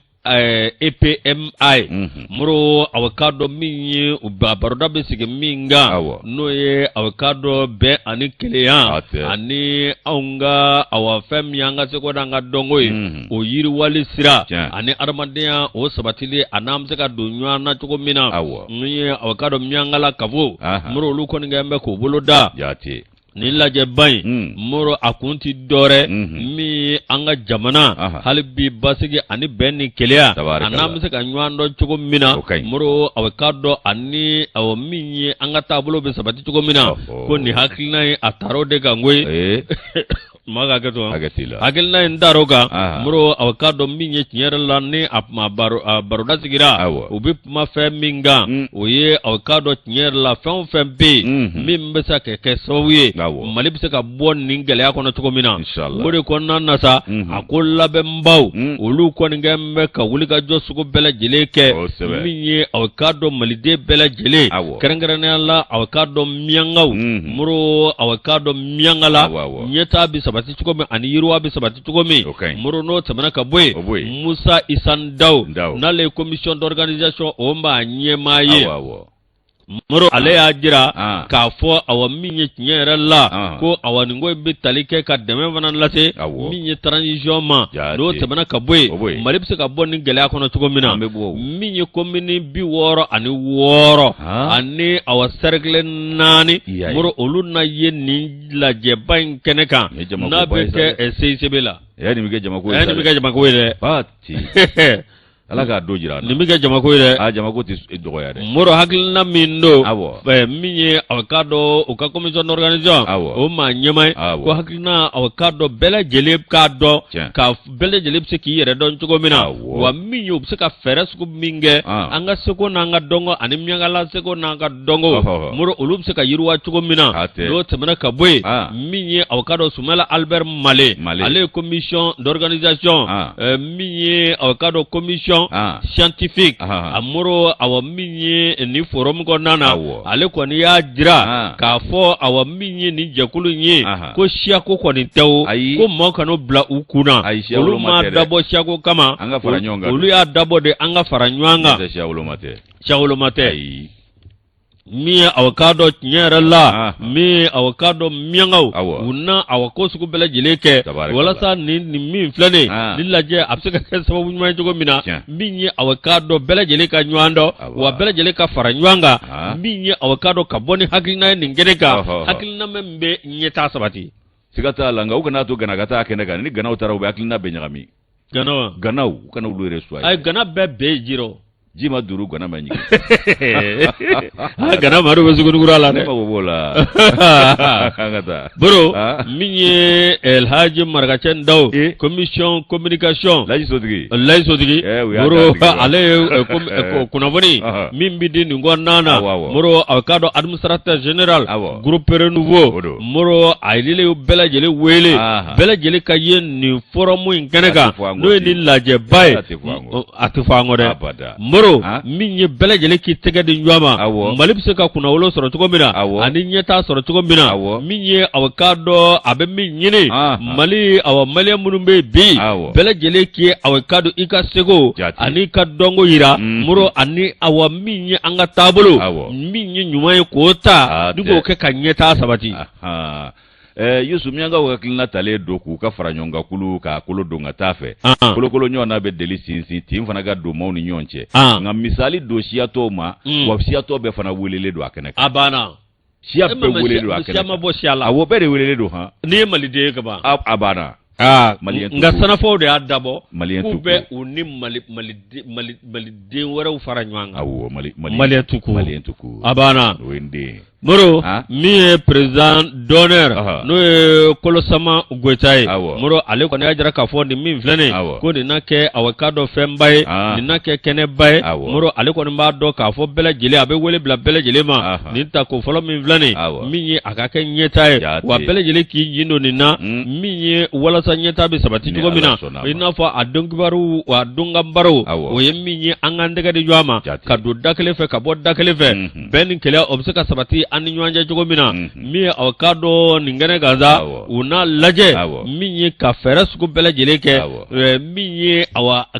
Moro aw ka dɔn min ye baroda bɛ sigi min kan n'o ye aw ka dɔn bɛn ani kelenya ani anw ka aw fɛn min an ka se ko an ka dɔnko ye o yiriwali sira ani adamadenya o sabatili a n'an bɛ se ka don ɲɔgɔn na cogo min na n'o ye aw ka dɔn miyankala kafo Moro olu kɔni kɛ bɛ k'o bolo da ni lajɛba in Moro a kun ti dɔrɛ min an ka jamana hali bi basigi ani bɛn ni kelenya a n'an bɛ se ka ɲɔgɔn dɔn cogo min na Moro a ka dɔn ani min ye an ka taabolo bɛ sabati cogo min na ko nin hakilina ye a taara o de kan koyi maga kɛ to hakilina in dar'o kan Moro a ka dɔn min ye tiɲɛ yɛrɛ la ni a baroda sigira u bɛ kuma fɛn min kan o ye a ka dɔn tiɲɛ yɛrɛ la fɛn o fɛn bɛ yen min bɛ se ka kɛ sababu ye Mali bɛ se ka bɔ nin gɛlɛya kɔnɔ cogo min na o de kɔnɔna na sa a ko labɛnbaw olu kɔni kɛ bɛ ka wulikajɔ sugu bɛɛ lajɛlen kɛ min ye a ka dɔn maliden bɛɛ lajɛlen kɛrɛnkɛrɛnnenya la a ka dɔn miyangaw Moro a ka dɔn miyangala ɲɛtaa bi sabati sabati cogo min ani yiriwa bɛ sabati cogo min muru n'o tɛmɛna ka bɔ yen Musa Isan Daw n'ale ye commission d'organisation o b'a ɲɛmaa ye muru ale y'a jira k'a fɔ awa min ye tiɲɛ yɛrɛ la ko awa nin ko bɛ tali kɛ ka dɛmɛ fana lase min ye transition ma n'o tɛmɛna ka bɔ yen Mali bɛ se ka bɔ ni gɛlɛya kɔnɔ cogo min na min ye commune 66 ani awa cercle 4 muru olu na ye nin lajɛba in kɛnɛ kan n'a bɛ kɛ CICB la nin bɛ kɛ jamako ye dɛ Ala k'a do jira nin bɛ kɛ jamako ye dɛ jamako tɛ dɔgɔya dɛ muru hakilina min don min ye aw ka dɔn u ka commission d'organisation o maa ɲɛmaa ye ko hakilina aw ka dɔn bɛɛ lajɛlen k'a dɔn ka bɛɛ lajɛlen bɛ se k'i yɛrɛ dɔn cogo min na wa min ye u bɛ se ka fɛɛrɛ sugu min kɛ an ka seko n'an ka dɔnko ani miyankala seko n'an ka dɔnko muru olu bɛ se ka yiriwa cogo min na n'o tɛmɛna ka bɔ yen min ye aw ka dɔn Sumala Albert Male ale ye commission d'organisation min ye aw ka dɔn commission scientifique amuru awa min ye ni forum kɔnɔna na ale kɔni y'a jira k'a fɔ awa min ye ni jɛkulu ye ko siyako kɔni tɛ o ko maaw kan'o bila u kunna olu ma dabɔ siyako kama olu y'a dabɔ de an ka fara ɲɔgɔn kan siyawoloma tɛ min ye aw k'a dɔn tiɲɛ yɛrɛ la min aw k'a dɔn miyankaw u na aw ko sugu bɛɛ lajɛlen kɛ walasa nin min filɛ nin ni lajɛ a bɛ se ka kɛ sababu ɲuman ye cogo min na min ye aw k'a dɔn bɛɛ lajɛlen ka ɲɔgɔn dɔn wa bɛɛ lajɛlen ka fara ɲɔgɔn kan min ye aw k'a dɔn ka bɔ ni hakilina ye nin kɛnɛ kan hakilina min bɛ ɲɛtaa sabati siga t'a la nka u kana to gana ka taa kɛnɛ kan ni ganaw taara u bɛ hakilina bɛɛ ɲagami ganaw u kana olu yɛrɛ suwa gana bɛɛ bɛɛ jiro ji ma duuru gana ma ɲigin gana maro bɛ suguninkura la dɛ b'o la an ka taa bro min ye Elhaji Marakacɛn Daw commission communication Laji Sotigi bro ale ye kunnafoni min bɛ di nin kɔnɔna na moro aw k'a dɔn administrateur général groupe renouveau moro a ye bɛɛ lajɛlen wele bɛɛ lajɛlen ka ye nin forum in kɛnɛ kan n'o ye nin lajɛba ye a tɛ fɔ an kɔ dɛ min ye bɛɛ lajɛlen k'i tɛgɛ di ɲɔgɔn ma Mali bɛ se ka kunnawolo sɔrɔ cogo min na ani ɲɛtaa sɔrɔ cogo min na min ye aw k'a dɔn a bɛ min ɲini Mali aw maliyɛn minnu bɛ yen bi bɛɛ lajɛlen k'i aw k'a dɔn i ka seko ani ka dɔnko yira muru ani aw min ye an ka taabolo min ye ɲuman ye k'o ta ni k'o kɛ ka ɲɛtaa sabati Yusu miyankaw ka hakilina talen don k'u ka fara ɲɔgɔn kan kulu k'a kolo don ka taa fɛ kolokolo ɲɔgɔn n'a bɛ deli sinsin tin fana ka don maaw ni ɲɔgɔn cɛ nka misali don siyatɔw ma wa siyatɔw bɛɛ fana welelen don a kɛnɛ kan a banna siya bɛɛ welelen don a kɛnɛ kan siya ma bɔ siya la awɔ bɛɛ de welelen don n'i ye maliden ye ka ban a banna nka sanafɔw de y'a dabɔ k'u bɛ u ni maliden wɛrɛw fara ɲɔgɔn kan awɔ maliyɛn tuku a banna o ye n den moro min ye président d'honneur n'o ye Kolosama Goita ye moro ale kɔni y'a jira k'a fɔ nin min filɛ nin ko nin na kɛ aw k'a dɔn fɛnba ye nin na kɛ kɛnɛba ye moro ale kɔni b'a dɔn k'a fɔ bɛɛ lajɛlen a bɛ wele bila bɛɛ lajɛlen ma nin ta ko fɔlɔ min filɛ nin min ye a ka kɛ ɲɛtaa ye wa bɛɛ lajɛlen k'i yin don nin na min ye walasa ɲɛtaa bɛ sabati cogo min na i n'a fɔ a dɔnkibaru wa dɔnkanbaraw o ye min ye an k'an tɛgɛ di ɲɔgɔn ma ka don da kelen fɛ ka bɔ da kelen fɛ bɛɛ ni kɛlɛ o bɛ se ka sabati an ni ɲɔgɔn cɛ cogo min na min ye aw k'a dɔn nin kɛnɛ gansan u n'a lajɛ min ye ka fɛɛrɛ sugu bɛɛ lajɛlen kɛ min ye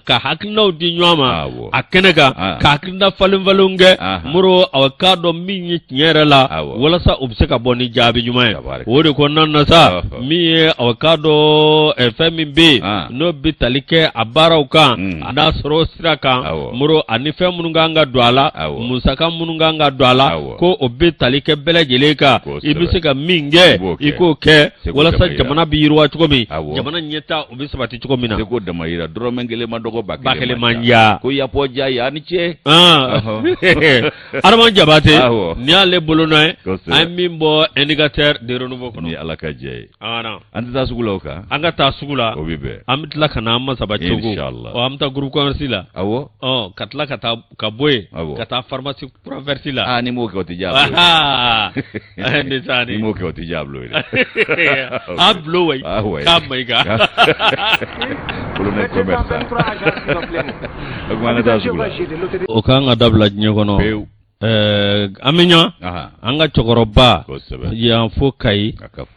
ka hakilinaw di ɲɔgɔn ma a kɛnɛ kan ka hakilina falen-falenw kɛ moro aw k'a dɔn min ye tiɲɛ yɛrɛ la walasa u bɛ se ka bɔ ni jaabi ɲuman ye o de kɔnɔna na sa min ye aw k'a dɔn fɛn min bɛ yen n'o bɛ tali kɛ a baaraw kan a n'a sɔrɔ sira kan moro ani fɛn minnu kan ka don a la musaka minnu kan ka don a la ko o bɛ tali kɛ bɛɛ lajɛlen kan i bɛ se ka min kɛ i k'o kɛ walasa jamana bɛ yiriwa cogo min jamana ɲɛtaa o bɛ sabati cogo min na seko damayira dɔrɔmɛ kelen ma dɔgɔ ba kelen man ja ko yapɔ ja ya ni cɛ Adama Jabate ni y'ale bolo nɔ ye an ye min bɔ indicateur de renouveau kɔnɔ ni Ala ka jɛ ye an tɛ taa sugu la o kan an ka taa sugu la o bɛ bɛn an bɛ tila ka na an ma saba cogo an bɛ taa groupe commerce la ka tila ka taa ka bɔ yen ka taa pharmacie Proversi la ni m'o kɛ o tɛ ja ni m'o kɛ o tɛ ja bulo ye a bulo wai k'a ma i kan colonel commerçant o kan ka taa sugu la o kan ka dabila diɲɛ kɔnɔ Amenya anga cokoroba ya fo kai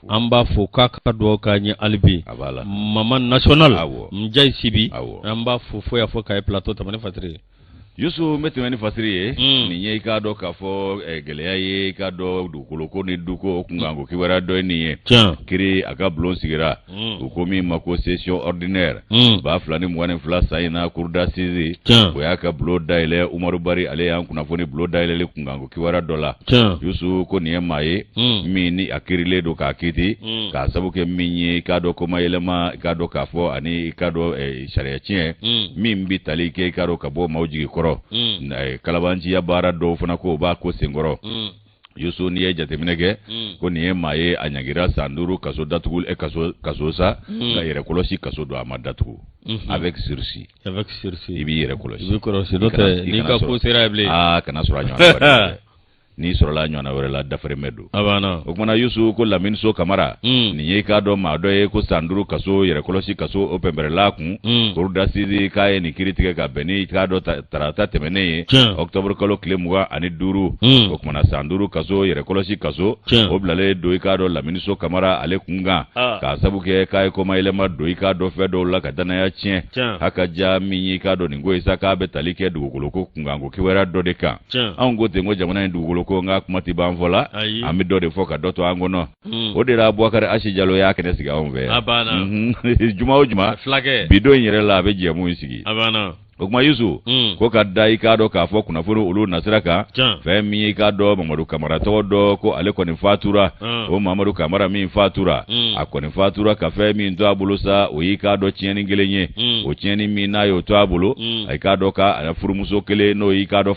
amba fo kaka do kanye albi mama national mjai sibi amba fo ya fo kai plateau tamane fatri Yusu metemani fasiri ni ye ka do ka fo geleya ye ka do dukolo ko ni duko kungango kiwara do ni kiri aga blon sigira ko mi mako session ordinaire ba flani mwane fla sayina kurda sizi ko ya ka blo daile Umaru Bari ale yan kuna foni blo daile le kungango kiwara dola Yusu ko ni maye mi ni akirile do ka kiti ka sabuke minye ka do ko mayelema ka do ka fo ani ka do sharia chien mi mbi talike ka do ka bo mawji kalabanci ya bara do fana ko ba ko sengoro Yusu ni ye jateminege ko ni ye maye anyagira sanduru kaso datugul kaso sa ga yere kolosi kaso do amadatu avec sursis ibi yere kolosi note ni ka ko serable kana sura nyana ni sorola nyona wala dafare medu abana okmana Yusu ko Lamine So Kamara ni ye ka do ma do ye ko sanduru kaso yere kolosi kaso opembere la kun kurda sidi kaye ni kiritike ka beni ka do tarata temene octobre kolo klemuwa ani duru okmana sanduru kaso yere kolosi kaso oblale do ka do Lamine So Kamara ale kunga ka sabuke kaye ko maile ma do ka do fe do la ka dana ya chien haka jami ka do ningo isa ka betalike dugolo ko kunga ngo kiwera do de ka ango tengo jamana dugolo ko nga kumati banvola ami do de foka doto angono o de la Boubacar Ashi Diallo ya kene siga onve abana juma flage bido nyere la be jemu sigi abana okuma Yusu ko ka dai ka do ka fo kuna furu ulu nasiraka fe mi ka do Mamadou Kamara to do ko ale ko ni fatura o Mamadou Kamara mi fatura akoni fatura ka fe mi ndo abulusa o yi ka do chieni gelenye o chieni mi na yo to abulu ai ka do ka ala furu muso kele no yi ka do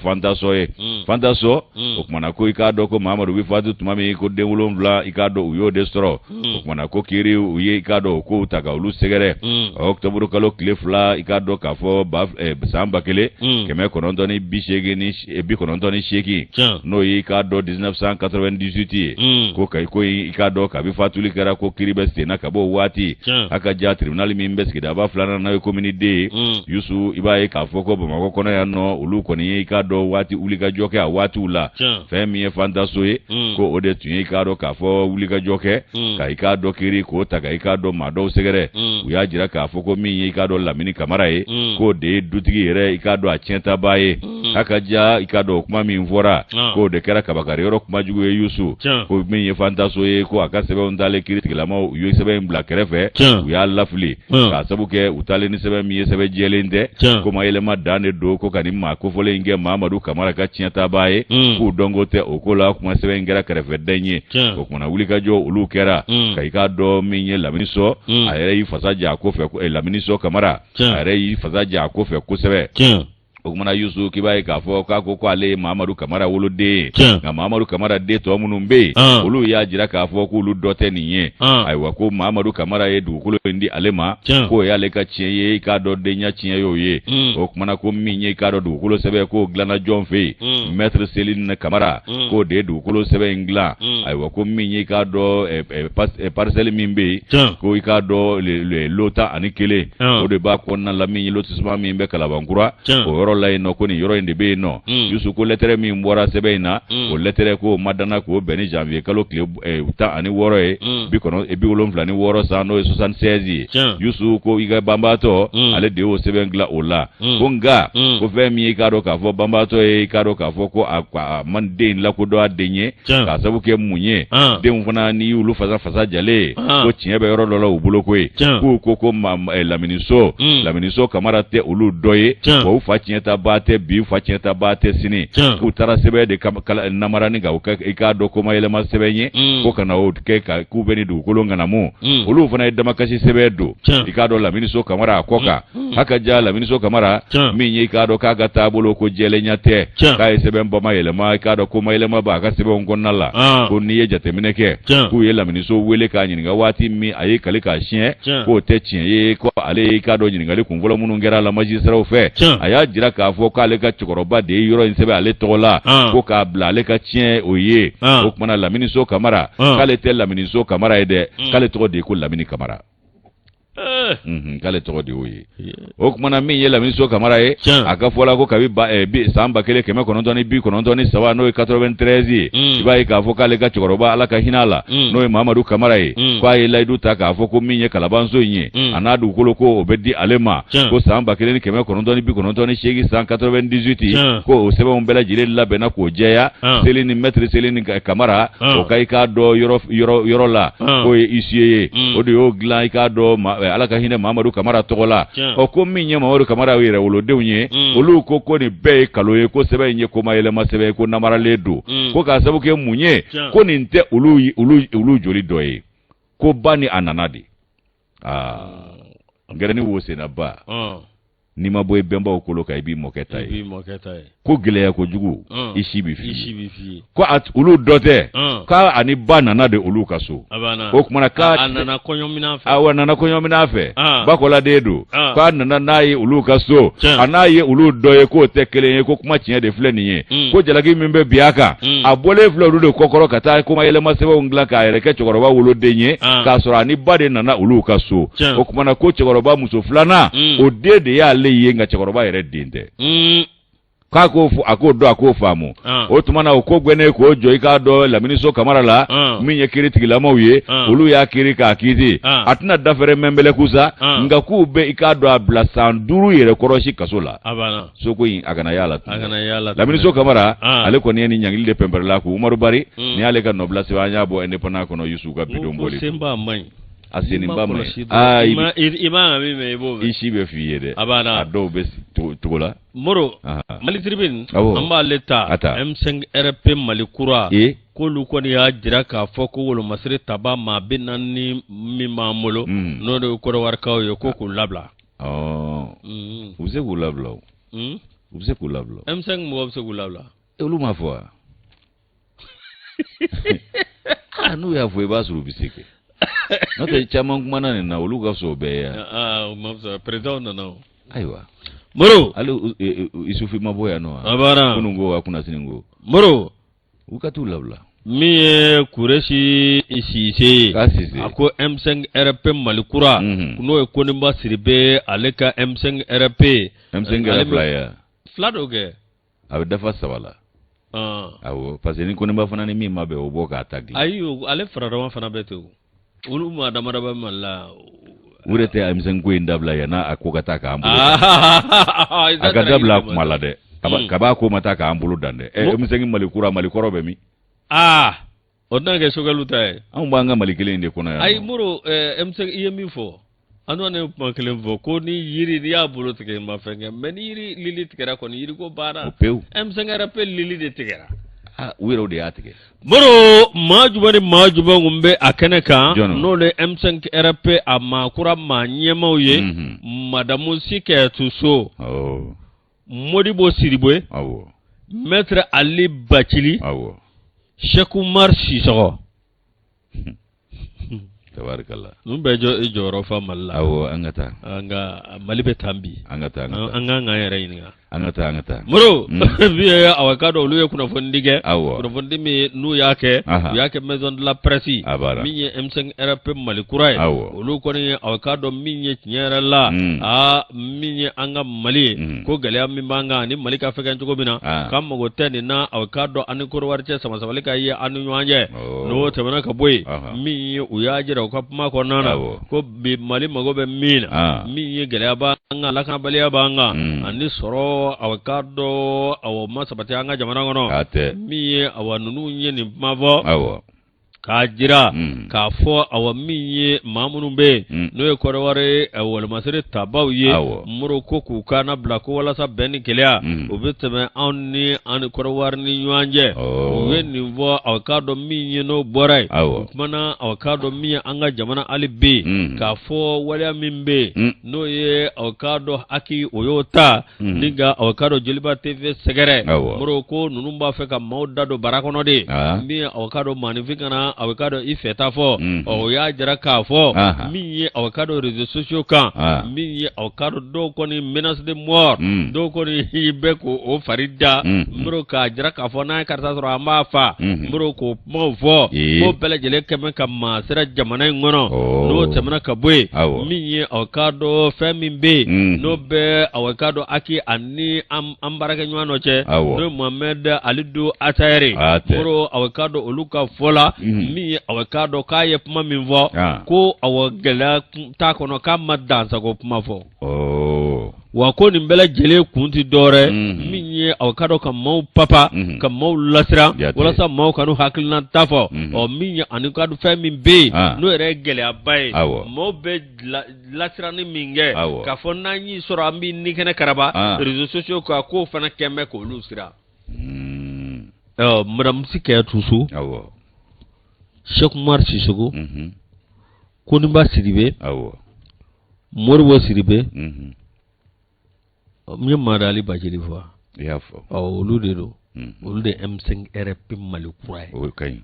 fantaso okuma na ko yi ka do ko Mamadou bi fatu tumami ko de wulon bla yi ka do uyo destro okuma na ko kiri o yi ka do ko taka ulu segere octobre kalo klefla yi ka do ka fo ba samba kele keme konondoni bishege ni ebi konondoni sheki no yi ka do 1998 ko kai ko yi ka do ka bi fatuli kara ko kiribe stena ka bo wati aka ja tribunal mi mbeski da ba flana na ko minide Yusu ibaye ka foko bo mako kono ya no ulu ko ni yi ka do wati ulika joke a wati ula femi e fantaso ko ode tunyi ka do ka fo ulika joke ka yi ka do kiri ko ta ka yi ka do mado segere uya jira ka foko mi yi ka do Lamine Kamara ko de dutigi yere ikado achenta baye haka ja ikado kuma mi mvora ko de kera kabakari yoro kuma jugu Yusu ko mi ye fantaso ye ko akasebe ondale kiritikila ma uyo sebe mbla kerefe uya lafli ka sabuke utale ni sebe mi ye sebe jelende ko mayele ma dane do ko kanima ko fole inge Mamadou Kamara ka chenta baye ko dongote okola kuma sebe ngera kerefe denye ko kuma wulika jo ulu kera ka ikado mi ye Lamine So ayere fasaja ko fe ko Lamine So Kamara ayere fasaja ko fe kusebe okumana Yusu kibaye ka fo ka ko ale Mamadou Kamara wolode nga Mamadou Kamara de to munumbe olu ya jira ka fo ko lu dote niye aiwa ko Mamadou Kamara ye du kulo ndi alema ko ya le ka chiye ka do de nya chiye yo ye okumana ko minye ka do du kulo sebe ko glana jonfe maître Céline Kamara ko de du kulo sebe ngla aiwa ko minye ka do parcelle mimbe ko ka do le lota anikele o de ba ko na la minye lotissement mimbe kala bankura o la ino ko ni yoro inde be no Yusu ko lettere mi mbora sebeina o lettere ko madana ko beni janvier kalo club uta ani woro bi kono bi wolom flani woro sa no 76 Yusu ko iga bambato ale de o sebengla ola ko nga ko fe mi ka do ka fo bambato ka do ka fo ko akwa man de la ko do adenye ka sabu ke munye de mfuna ni ulu fasa jale ko chiebe yoro lolo ubulo ko Lamine So Kamara te ulu doye ko fa ta bate bi faceta bate sini ku tara sebe de namara ni ga ka do ko mayele ma sebenye ko kana o ke ka ku beni du ko longa namu ulu fana dama kasi sebe do ka do Lamine So Kamara koka haka ja Lamine So Kamara mi nyi ka do ka ga tabulo ko jele nyate ka sebe mbo mayele ma ka do ko mayele ma ba ka sebe on nala ko ni ye jate mineke ku ye Lamine So wele ka nyinga wati mi ayi kale ka chien ko te chien ye ko ale ka do nyinga le kunvolo munu ngera la magistrat fe aya jira ka fo ka le ka chokoroba de yoro nsebe ale tola ko ka bla le ka chien oye ko mana Lamine So Kamara ka le tel Lamine So Kamara ede ka le to de ko Lamine Kamara k'ale tɔgɔ de y'o ye o kumana min ye Lamini So Kamara ye a ka fɔla ko kabi san 1993 n'o ye 93 ye i b'a ye k'a fɔ k'ale ka cɛkɔrɔba Ala ka hinɛ la n'o ye Mamadu Kamara ye k'a ye layidu ta k'a fɔ ko min ye kalabanso in ye a n'a dugukolo ko o bɛ di ale ma ko san 1998 san 98 ko o sɛbɛnw bɛɛ lajɛlen labɛnna k'o jɛya Seli ni Maître Seli ni Kamara o ka i k'a dɔn yɔrɔ la k'o ye huissier ye o de y'o dilan i k'a dɔn Ala ka hinɛ Mamadu Kamara tɔgɔ la ko min ye Mamadu Kamara yɛrɛ wolodenw ye olu ko nin bɛɛ ye kalo ye ko sɛbɛn in ye ko mayɛlɛma sɛbɛn ye ko namaralen don ko k'a sababu kɛ mun ye ko nin tɛ olu joli dɔ ye ko ba ni a nana de ngɛrɛni wo senna ba n'i ma bɔ i bɛnbaw kolo kan i b'i mɔkɛ ta ye ko gɛlɛya kojugu i si bɛ f'i ye ko olu dɔ tɛ k'a ani ba nana de olu ka so o kumana k'a nana kɔɲɔminɛn fɛ bakɔladen don k'a nana n'a ye olu ka so a n'a ye olu dɔ ye k'o tɛ kelen ye ko kuma tiɲɛ de filɛ nin ye ko jalaki min bɛ bi a kan a bɔlen filɛ olu de kɔkɔrɔ ka taa komayɛlɛma sɛbɛnw dilan k'a yɛrɛ kɛ cɛkɔrɔba woloden ye k'a sɔrɔ ani ba de nana olu ka so o kumana ko cɛkɔrɔba muso filanan o den de y'ale ye nka cɛkɔrɔba yɛrɛ den tɛ k'a k'o fɔ a k'o dɔn a k'o faamu o tuma na o ko gwɛnnen k'o jɔ i k'a dɔn Lamini So Kamara la min ye kiiritigilamaw ye olu y'a kiiri k'a kiiti a tɛna dafɛrɛ mɛnbɛlɛku sa nka k'u bɛ i k'a dɔn a bila san 5 yɛrɛ kɔrɔsi kaso la soko in a kana y'a la Lamini So Kamara ale kɔni ye ni ɲankili de pɛnpɛrɛla ko Umaru Bari ni y'ale ka nɔbila sɛbɛn an y'a bɔ indépendant kɔnɔ Yusu ka bidon boli a senniba ma i si bɛ f'i ye dɛ a dɔw bɛ togo la Moro Mali Tribune an b'ale ta M5 RP Mali kura k'olu kɔni y'a jira k'a fɔ ko wolomasiri taba maa bɛ naani min b'an bolo n'o de ye Kɔrɔwarikaw ye ko k'u labila u bɛ se k'u labila o u bɛ se k'u labila M5 mɔgɔ bɛ se k'u labila olu m'a fɔ wa n'u y'a fɔ i b'a sɔrɔ u bɛ se kɛ n'o tɛ caman kumana nin na olu ka so bɛɛ ye président nana ayiwa Moro ale Isufi ma bɔ yan nɔ kunun ko a kunna sini ko Moro u ka t'u labila min ye Kuresi Sise a ko M5 RP Mali kura n'o ye Koniba Siribe ale ka M5 RP fila dɔ kɛ a bɛ dafa 3 la awɔ parce que ni Koniba fana ni min ma bɛn o bɔ k'a ta dilan ayi ale faradama fana bɛ ten olu ma damadɔ bɛ Mali la u de tɛ M5 ko in dabila yan n'a ko ka taa k'an bolo a ka dabila kuma la dɛ kaba ko ma taa k'an bolo dan dɛ M5 Mali kura Mali kɔrɔ bɛ min o tɛna kɛ Sogɛli ta ye anw b'an ka Mali kelen de kɔnɔ yan ayi Moro M5 i ye min fɔ an ne kuma kelen fɔ ko ni yiri n'i y'a bolo tigɛ ma fɛn kɛ mais ni yiri lili tigɛra kɔni yiri ko baara o pewu M5 RP lili de tigɛra u yɛrɛw de y'a tigɛ Moro maa jumɛn ni maa jumɛn kun bɛ a kɛnɛ kan n'o de M5 RP a maakura maa ɲɛmaw ye Madamu Sikɛtu So Modibo Siribe Maître Ali Bacili Cheikh Umar Sisɔgɔ tabarikala nun bɛ jɔyɔrɔ fa Mali la awɔ an ka taa Mali bɛ tan bi an ka taa an k'an yɛrɛ ɲininka an ka taa Moro bi awa ka dɔn olu ye kunnafoni kɛ kunnafoni min n'u y'a kɛ u y'a kɛ maison de la presse min ye M5 RP Mali kura ye olu kɔni awa ka dɔn min ye tiɲɛ yɛrɛ la min ye an ka Mali ye ko gɛlɛya min b'an kan ni Mali ka fɛ kɛ cogo min na k'an mago tɛ nin na awa ka dɔn an ni Kɔrɔwari cɛ sama-samali ka ye an ni ɲɔgɔn cɛ n'o tɛmɛna ka bɔ yen min ye u y'a jira u ka kuma kɔnɔna na ko bi Mali mago bɛ min na min ye gɛlɛya b'an kan lakanabaliya b'an kan ani sɔrɔ awa ka dɔn awa ma sabati an ka jamana kɔnɔ min ye awa ninnu ye nin kuma fɔ k'a jira k'a fɔ awa min ye maa minnu bɛ yen n'o ye Kɔrɔwari wolomasiri tabaw ye Moro ko k'u kana bila ko walasa bɛn ni keleya u bɛ tɛmɛ anw ni Kɔrɔwari ni ɲɔgɔn cɛ u ye nin fɔ awa ka dɔn min ye n'o bɔra yen o kumana awa ka dɔn min ye an ka jamana hali bɛ yen k'a fɔ waleya min bɛ yen n'o ye awa ka dɔn haki o y'o ta ni nka awa ka dɔn Joliba TV sɛgɛrɛ Moro ko ninnu b'a fɛ ka maaw da don bara kɔnɔ de min awa ka dɔn maanifin kana a bɛ k'a dɔn i fɛ ta fɔ o y'a jira k'a fɔ min ye a bɛ k'a dɔn réseaux sociaux kan min ye a bɛ k'a dɔn dɔw kɔni menace de mort dɔw kɔni bɛ k'o fari da mboro k'a jira k'a fɔ n'a ye karisa sɔrɔ an b'a fa mboro k'o kumaw fɔ ko bɛɛ lajɛlen kɛmɛ ka maa sera jamana in kɔnɔ n'o tɛmɛna ka bɔ yen min ye a bɛ k'a dɔn fɛn min bɛ yen n'o bɛ a bɛ k'a dɔn Aki ani an baarakɛɲɔgɔn dɔ cɛ n'o ye Mohamed Alidu Atayɛri mboro a bɛ k'a dɔn olu ka fɔ la min ye a bɛ k'a dɔn k'a ye kuma min fɔ ko a bɛ gɛlɛya t'a kɔnɔ k'a ma dansago kuma fɔ wa ko nin bɛɛ lajɛlen kun ti dɔwɛrɛ min ye a bɛ k'a dɔn ka maaw papa ka maaw lasira walasa maaw ka n'u hakilina ta fɔ min ye ani ka dɔn fɛn min bɛ yen n'o yɛrɛ ye gɛlɛyaba ye maaw bɛ lasiranni min kɛ k'a fɔ n'an y'i sɔrɔ an b'i ni kɛnɛ karaba réseaux sociaux kan k'o fana kɛn bɛ k'olu sira madame Sikaya Tusu Cheikh Umar Sissoco Koniba Sidibe Moribo Sidibe min ye Madali Bajeli fɔ i y'a fɔ olu de don olu de M5 RP Mali kura ye o kaɲi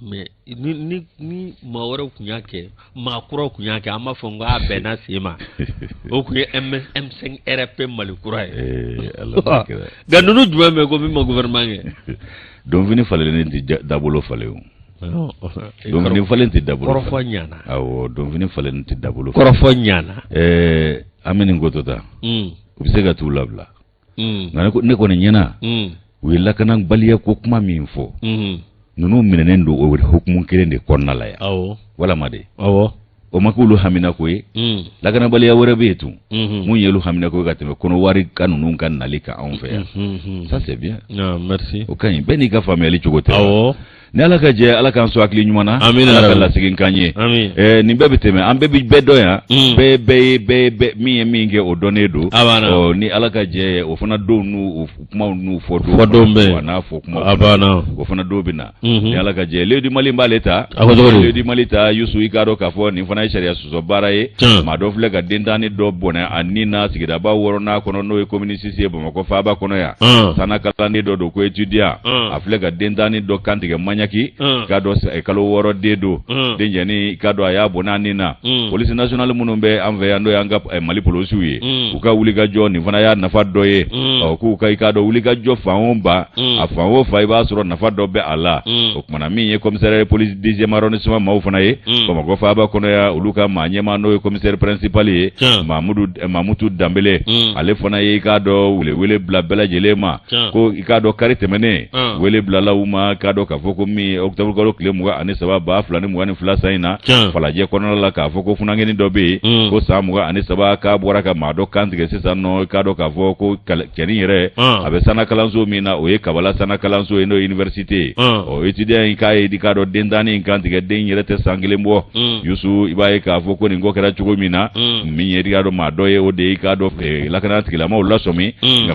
mais ni maa wɛrɛw kun y'a kɛ maa kuraw kun y'a kɛ an b'a fɔ n ko a bɛnna sen ma o kun ye M5 RP Mali kura ye nka ninnu jumɛn bɛ ko min ma gouvernement kɛ donfini falennen tɛ dabolo falen o donfini falen tɛ dabolo kɔrɔfɔ ɲana awɔ donfini falennen tɛ dabolo kɔrɔfɔ ɲana an bɛ nin ko to tan u bɛ se ka t'u labila nka ne kɔni ɲɛna u ye lakanabaliya ko kuma min fɔ ninnu minɛnen don o hukumu kelen de kɔnɔna la yan walama de o ma k'olu hamina ko ye lakanabaliya wɛrɛ bɛ yen tun mun ye olu hamina ko ye ka tɛmɛ kɔnɔwari ka ninnu ka nali ka anw fɛ yan ça c'est bien merci o ka ɲi bɛɛ n'i ka faamuyali cogo tɛ ni Ala ka jɛ Ala k'an sɔn hakili ɲuman na Ala ka lasegin k'an ye nin bɛɛ bɛ tɛmɛ an bɛɛ bɛ bɛɛ dɔn yan bɛɛ min ye min kɛ o dɔnnen don ni Ala ka jɛ o fana don n'u kumaw n'u fɔ don bɛ a n'a fɔ kumaw o fana don bɛ na ni Ala ka jɛ Ledi Mali b'ale ta Ledi Mali ta Yusu i k'a dɔn k'a fɔ nin fana ye sariya sɔsɔ baara ye maa dɔ filɛ ka den tanni dɔ bɔnɛ a ni na sigidaba 6nan kɔnɔ n'o ye commune 6 ye Bamakɔ faaba kɔnɔ yan sanna kalanden dɔ don ko étudiant a filɛ ka den tanni dɔ kantigɛ k'a dɔn kalo 6 den don den jɛni k'a dɔn a y'a bɔnɛ a ni na police nationale minnu bɛ an fɛ yan n'o y'an ka Mali policiers ye u ka wulikajɔ nin fana y'a nafa dɔ ye k'u ka i k'a dɔn wulikajɔ fan o ba a fan o fan i b'a sɔrɔ nafa dɔ bɛ a la o kumana min ye commissaire police 10e arrondissement maaw fana ye Bamakɔ faaba kɔnɔ yan olu ka maa ɲɛmaa n'o ye commissaire principal ye Mamutu Dambele ale fana ye i k'a dɔn wele bila bɛɛ lajɛlen ma ko i k'a dɔn kari tɛmɛnen wele bilala u ma k'a dɔn k'a fɔ ko min octobre kalo tile 23 2022 san in na falajɛ kɔnɔna la k'a fɔ ko funangeni dɔ bɛ yen ko san 23 k'a bɔra ka maa dɔ kantigɛ sisan nɔ k'a dɔn k'a fɔ ko cɛnin yɛrɛ a bɛ sanna kalanso min na o ye Kabala sanna kalanso ye n'o ye université étudiant in k'a ye k'a dɔn den tanni in kantigɛ den yɛrɛ tɛ san 1 bɔ Yusu i b'a ye k'a fɔ ko nin ko kɛra cogo min na min ye k'a dɔn maa dɔ ye o de ye k'a dɔn lakana tigilamaw lasɔmi nka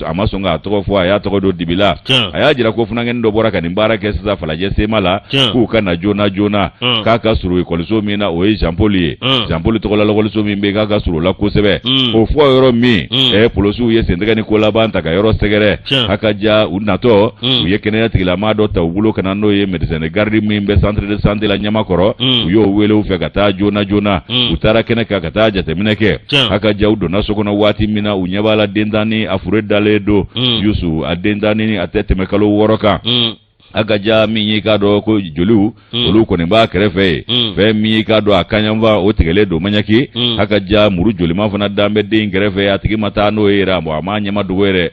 a ma sɔn k'a tɔgɔ fɔ a y'a tɔgɔ don dibila a y'a jira ko funangeni dɔ bɔra ka nin baara kɛ sisan falajɛ sema la k'u ka na joona k'a ka surun ekɔliso min na o ye Jean Paul ye Jean Paul tɔgɔla ekɔliso min bɛ yen k'a ka surun o la kosɛbɛ o fɔ yɔrɔ min polisiw ye sentɛgɛ ni ko laban ta ka yɔrɔ sɛgɛrɛ a ka ja u natɔ u ye kɛnɛya tigilamaa dɔ ta u bolo ka na n'o ye médecin de garde min bɛ centre de santé la Ɲamakɔrɔ u y'o wele u fɛ ka taa joona u taara kɛnɛ kan ka taa jateminɛ kɛ a ka ja u donna so kɔnɔ waati min na u ɲɛ b'a la den tanni a fure dalen don Yusu a den tanni a tɛ tɛmɛ kalo 6 kan a ka ja min ye k'a dɔn ko joliw olu kɔni b'a kɛrɛfɛ ye fɛn min ye k'a dɔn a kaɲanfa o tigɛlen don maɲaki a ka ja muru joliman fana dan bɛ den kɛrɛfɛ a tigi ma taa n'o ye yɛrɛ a ma ɲɛma dogo yɛrɛ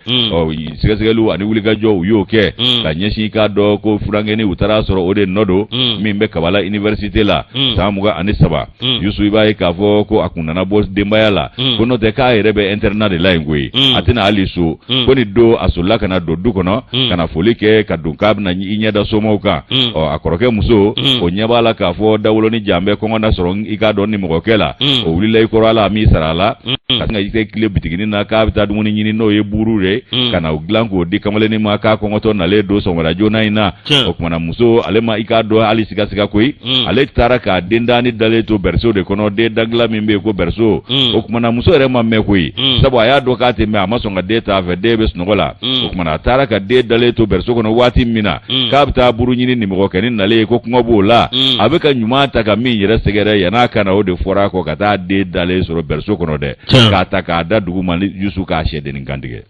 sɛgɛsɛgɛliw ani wulikajɔ u y'o kɛ ka ɲɛsin k'a dɔn ko furangeni u taara sɔrɔ o de nɔ don min bɛ Kabala université la san 23 Yusu i b'a ye k'a fɔ ko a kun nana bɔ denbaya la ko n'o tɛ k'a yɛrɛ bɛ internat de la yen koyi a tɛna hali so ko ni don a solila ka na don du kɔnɔ ka na foli kɛ ka don k'a bɛna i ɲɛ da somɔgɔw kan a kɔrɔkɛ muso o ɲɛ b'a la k'a fɔ dawoloni jan bɛ kɔngɔ na sɔrɔ i k'a dɔn ni mɔgɔkɛ la o wulila i kɔrɔ a la min sara a la ka sin ka i kɛ tile bitiginin na k'a bɛ taa dumuni ɲini n'o ye buru de ka na o dilan k'o di kamalennin ma k'a kɔngɔtɔ nalen don sɔgɔmada joona in na o kumana muso ale ma i k'a dɔn hali siga koyi ale taara k'a den daani dalen to berceau de kɔnɔ den dagila min bɛ yen ko berceau o kumana muso yɛrɛ ma mɛn koyi sabu a y'a dɔn k'a tɛ mɛn a ma sɔn ka den t'a fɛ den bɛ sunɔgɔ la o kumana a taara ka den dalen to berceau kɔnɔ waati min na k'a bɛ taa buru ɲini nimɔgɔ kɛ ni nalen ko kɔngɔ b'o la a bɛ ka ɲuman ta ka min yɛrɛ sɛgɛrɛ yan'a ka na o de fɔra kɔ ka taa den dalen sɔrɔ berceau kɔnɔ dɛ k'a ta k'a da dugu ma ni Yusu k'a sɛdennin kantigɛ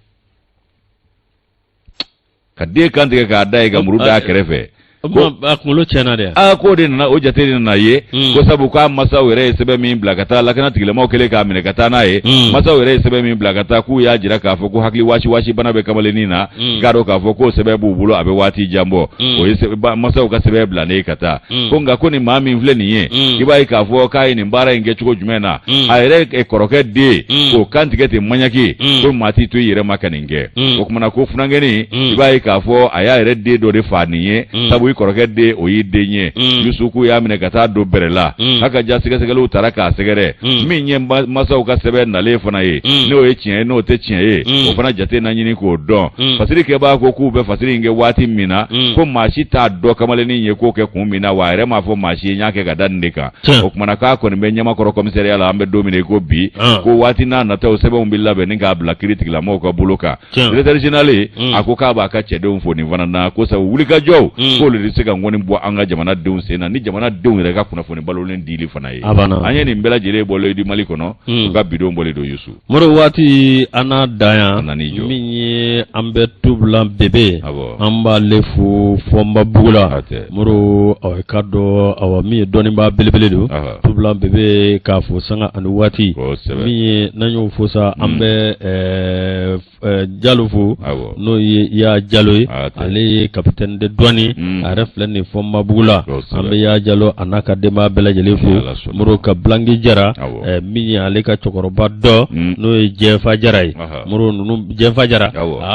ka den kantigɛ k'a da ye ka muru d'a kɛrɛfɛ a kunkolo tiɲɛna dɛ k'o de nana o jate de nana ye ko sabu k'a masaw yɛrɛ ye sɛbɛn min bila ka taa lakana tigilamaw kɛlen k'a minɛ ka taa n'a ye masaw yɛrɛ ye sɛbɛn min bila ka taa k'u y'a jira k'a fɔ ko hakili wasi bana bɛ kamalennin na k'a dɔn k'a fɔ k'o sɛbɛn b'u bolo a bɛ waati jan bɔ o ye masaw ka sɛbɛn bila ne ka taa ko nka ko nin maa min filɛ nin ye i b'a ye k'a fɔ k'a ye nin baara in kɛ cogo jumɛn na a yɛrɛ kɔrɔkɛ den k'o kantigɛ ten maɲaki ko maa t'i to i yɛrɛ ma ka nin kɛ o kumana ko funankɛnin i b'a ye k'a fɔ a y'a yɛrɛ den dɔ de fa nin ye sabu i kɔrɔkɛ den o y'i den ye Yusu k'u y'a minɛ ka taa don bɛrɛ la a ka ja sɛgɛsɛgɛliw taara k'a sɛgɛrɛ min ye masaw ka sɛbɛn nalen fana ye n'o ye tiɲɛ ye n'o tɛ tiɲɛ ye o fana jate na ɲini k'o dɔn fasiri kɛbaa ko k'u bɛ fasiri in kɛ waati min na ko maa si t'a dɔn kamalennin ye k'o kɛ kun min na wa a yɛrɛ m'a fɔ maa si ye n y'a kɛ ka da nin de kan o kumana k'a kɔni bɛ Ɲamakɔrɔ komisariya la an bɛ don min na ko bi ko waati n'a nataw sɛbɛnw bɛ labɛn ni k'a bila kiiri tigilamɔgɔw ka bolo kan directeur général a ko k'a b'a ka cɛdenw fo nin fana na ko sabu wulikajɔw k'olu de se ka ŋɔni bɔ an ka jamanadenw sen na ni jamanadenw yɛrɛ ka kunnafoni balolen dili fana ye an ye nin bɛɛ lajɛlen bɔlen di Mali kɔnɔ u ka bidon bɔlen don Yusu Moro waati an n'a dan yan min ye an bɛ Tubulan Bebe an b'ale fo Fɔnbabugu la Moro ka dɔn awɔ min ye dɔnnibaa belebele don Tubulan Bebe k'a fo sanga ani waati min ye n'an y'o fo sa an bɛ Jalo fo n'o ye Ya Jalo ye ale ye capitaine de douane a yɛrɛ filɛ nin Fɔnbabugu la an bɛ Ya Jalo a n'a ka denbaya bɛɛ lajɛlen fo Moro ka Blangi Jara min ye ale ka cɛkɔrɔba dɔ n'o ye Jɛfa Jara ye Moro ninnu Jɛfa Jara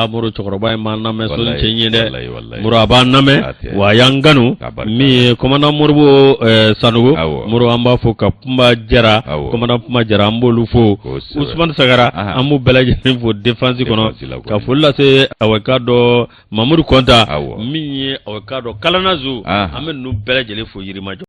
Moro cɛkɔrɔba in m'an lamɛn soli cɛ ɲɛ dɛ Moro a b'an lamɛn wa a y'an kanu min ye commandant Moribo Sanogo Moro an b'a fɔ ka Puma Jara commandant Puma Jara an b'olu fo Usumani Sagara an b'u bɛɛ lajɛlen fo défense kɔnɔ ka foli lase awɛka dɔ Mamudu Kɔnta min ye awɛka dɔ Kalanazo an bɛ ninnu bɛɛ lajɛlen fo Yirimajɔ